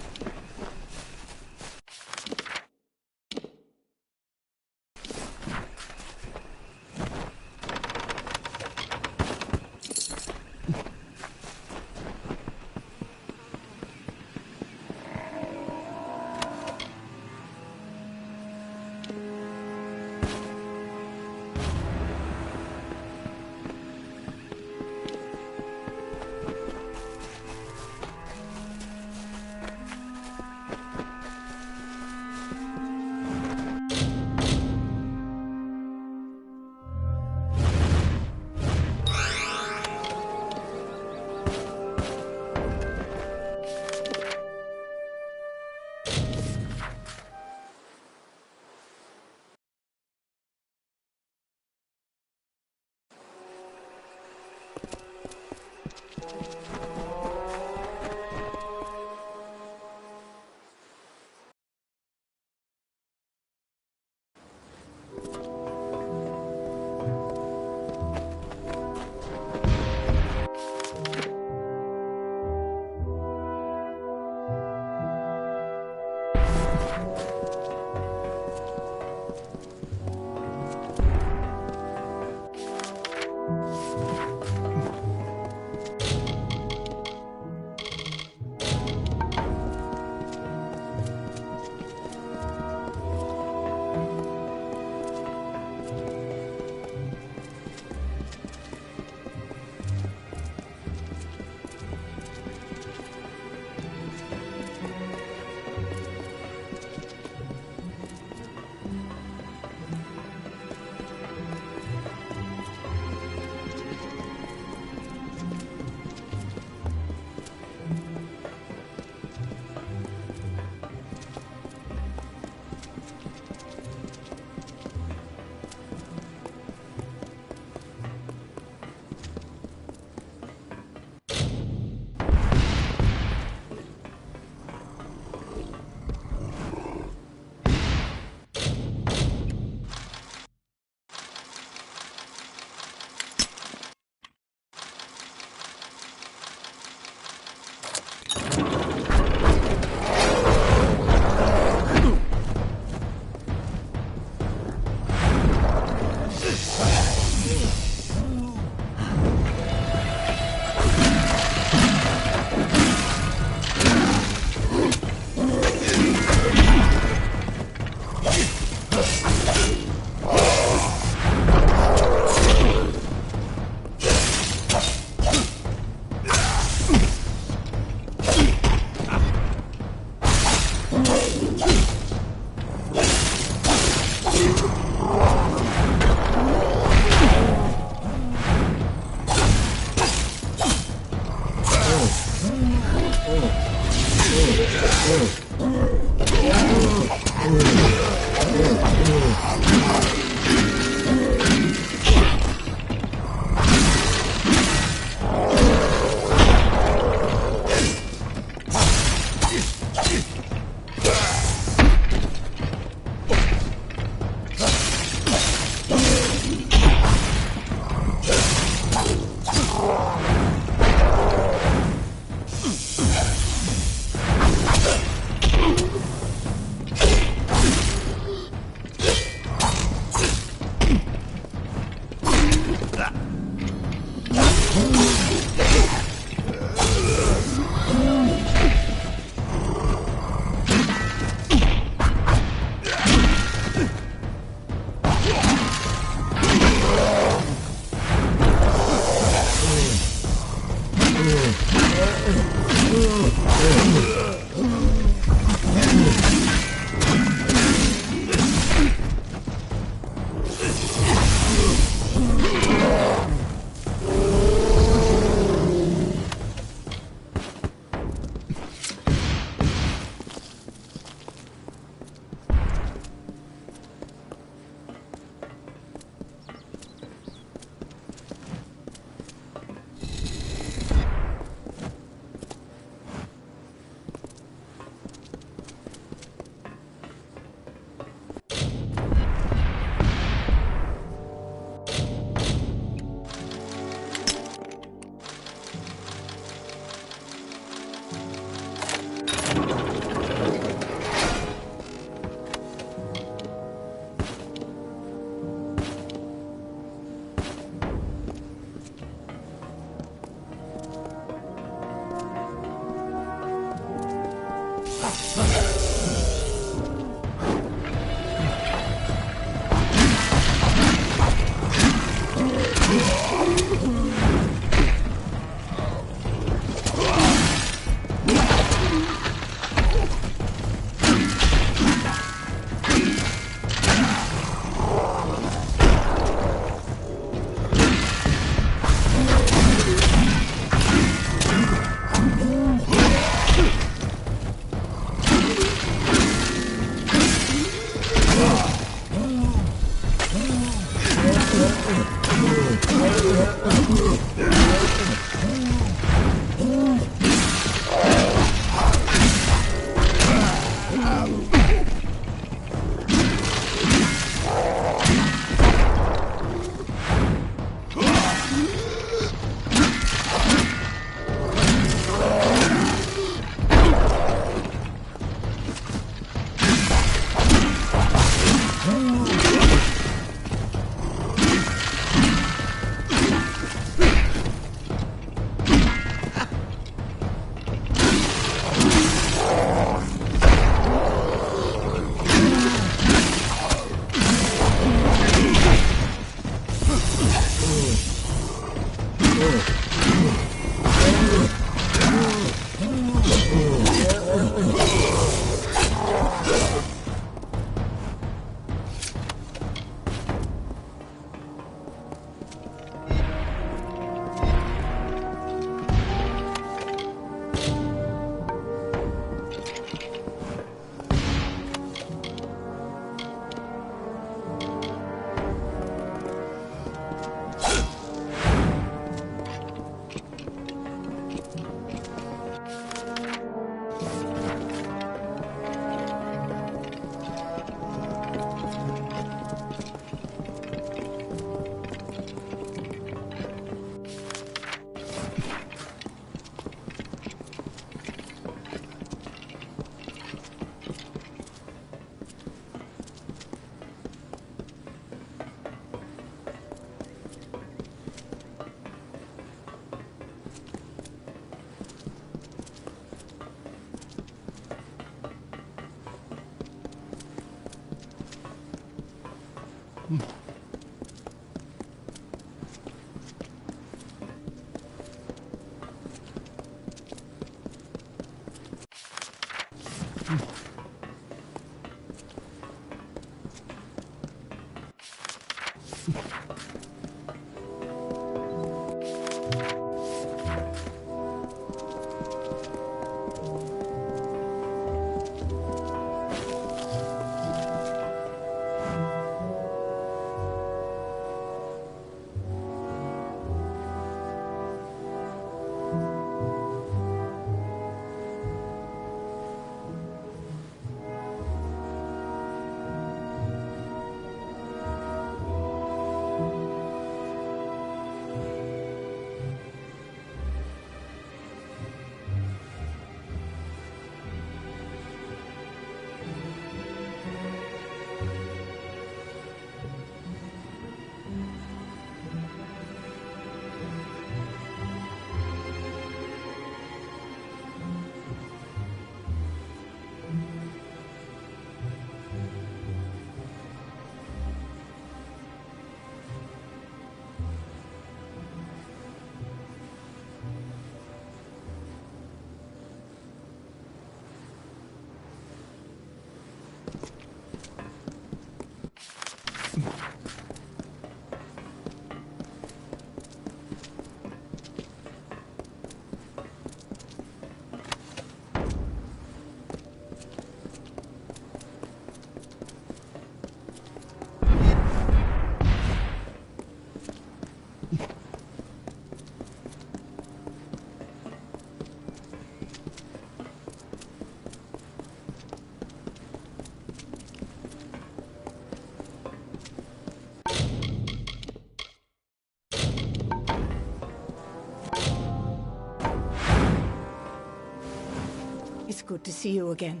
C: good to see you again.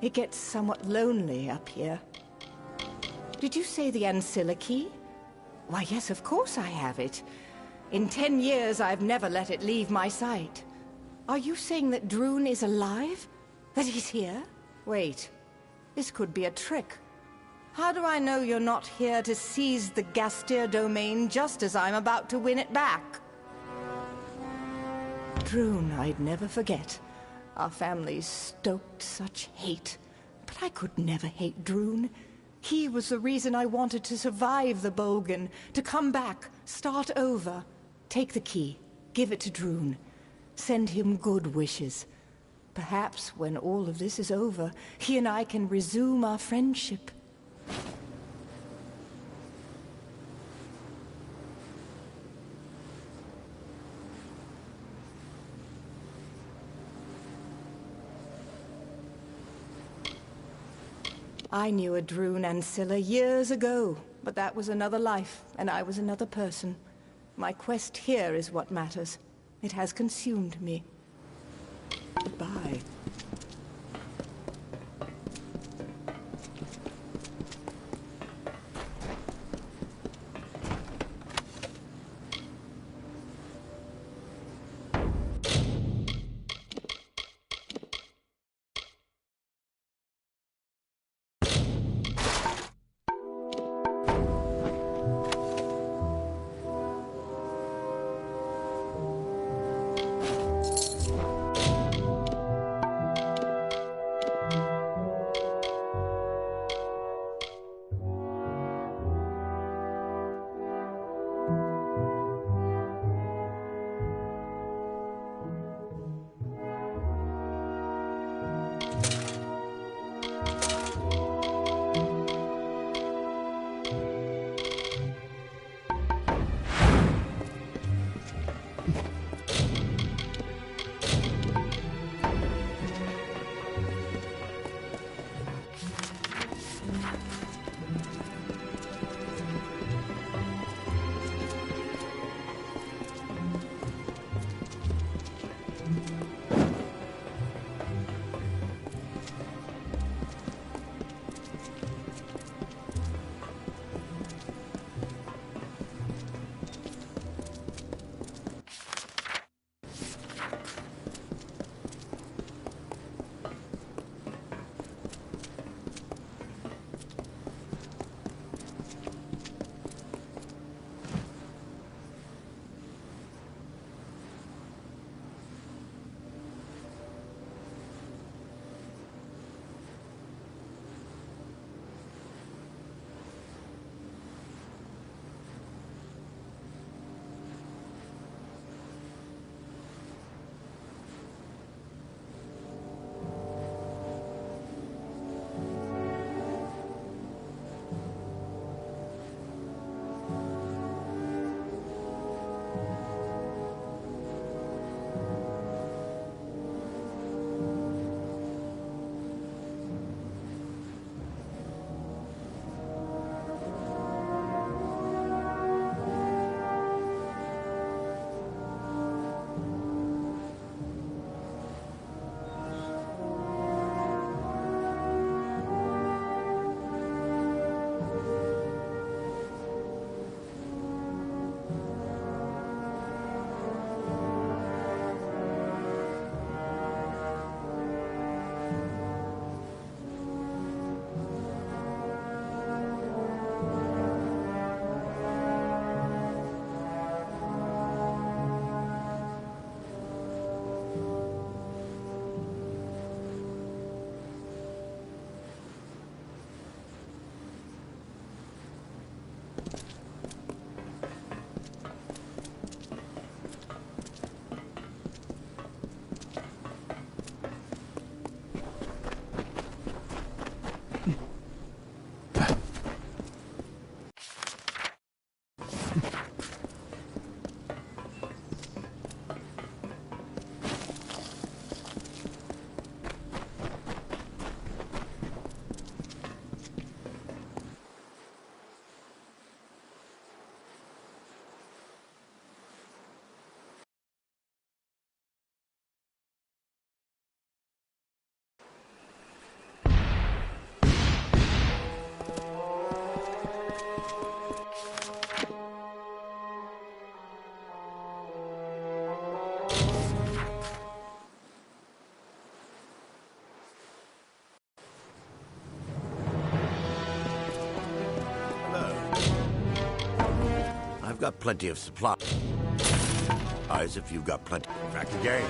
C: It gets somewhat lonely up here. Did you say the Ancilla key? Why, yes, of course I have it. In 10 years, I've never let it leave my sight. Are you saying that Droon is alive? That he's here? Wait, this could be a trick. How do I know you're not here to seize the Gastir domain just as I'm about to win it back? Droon, I'd never forget. Our families stoked such hate. But I could never hate Droon. He was the reason I wanted to survive the Bolgan, to come back, start over. Take the key, give it to Droon. Send him good wishes. Perhaps when all of this is over, he and I can resume our friendship. I knew a Droon Ancilla years ago, but that was another life, and I was another person. My quest here is what matters. It has consumed me. Goodbye.
E: got plenty of supplies if you've got plenty. Back again.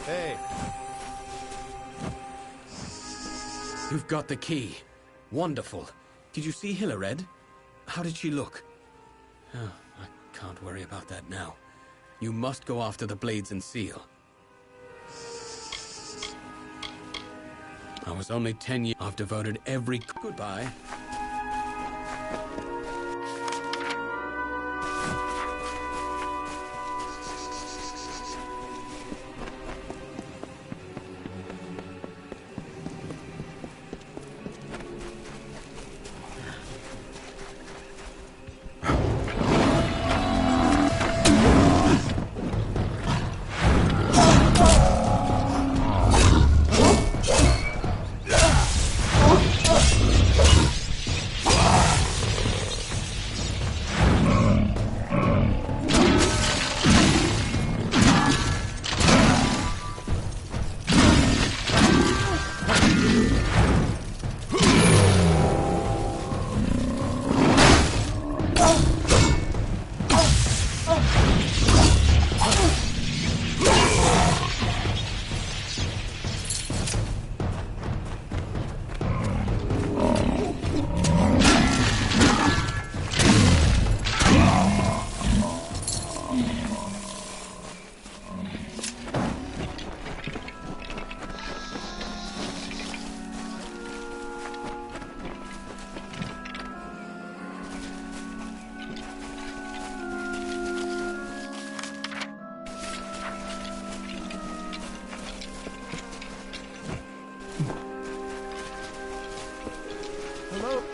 D: Hey.
J: You've got the key. Wonderful. Did you see Hilared? How did she look? Oh, I can't worry about that now. You must go after the blades and seal. I was only 10 years. I've devoted every... Goodbye.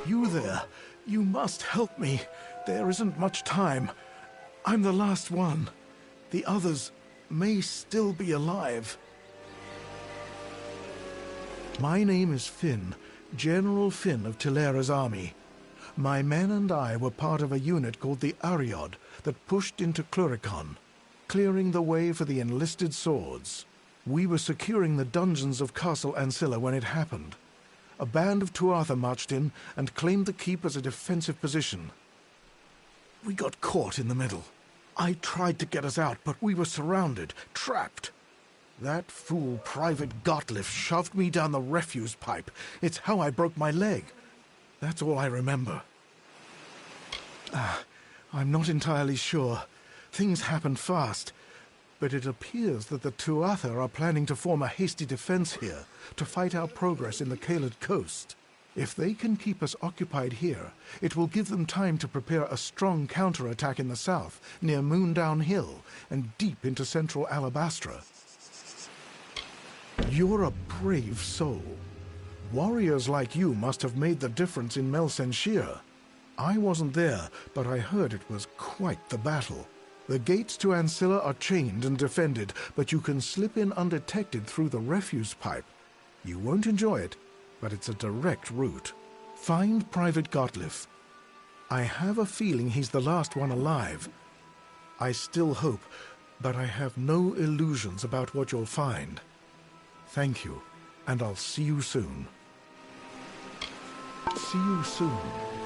K: You there. You must help me. There isn't much time. I'm the last one. The others may still be alive. My name is Finn, General Finn of Tilera's army. My men and I were part of a unit called the Ariod that pushed into Cluricon, clearing the way for the enlisted swords. We were securing the dungeons of Castle Ancilla when it happened. A band of Tuatha marched in and claimed the keep as a defensive position. We got caught in the middle. I tried to get us out, but we were surrounded, trapped. That fool Private Gottlieb shoved me down the refuse pipe. It's how I broke my leg. That's all I remember. I'm not entirely sure. Things happened fast. But it appears that the Tuatha are planning to form a hasty defense here to fight our progress in the Caelid coast. If they can keep us occupied here, it will give them time to prepare a strong counterattack in the south, near Moondown Hill, and deep into central Alabastra. You're a brave soul. Warriors like you must have made the difference in Melsenshir. I wasn't there, but I heard it was quite the battle. The gates to Ancilla are chained and defended, but you can slip in undetected through the refuse pipe. You won't enjoy it, but it's a direct route. Find Private Gottlieb. I have a feeling he's the last one alive. I still hope, but I have no illusions about what you'll find. Thank you, and I'll see you soon. See you soon.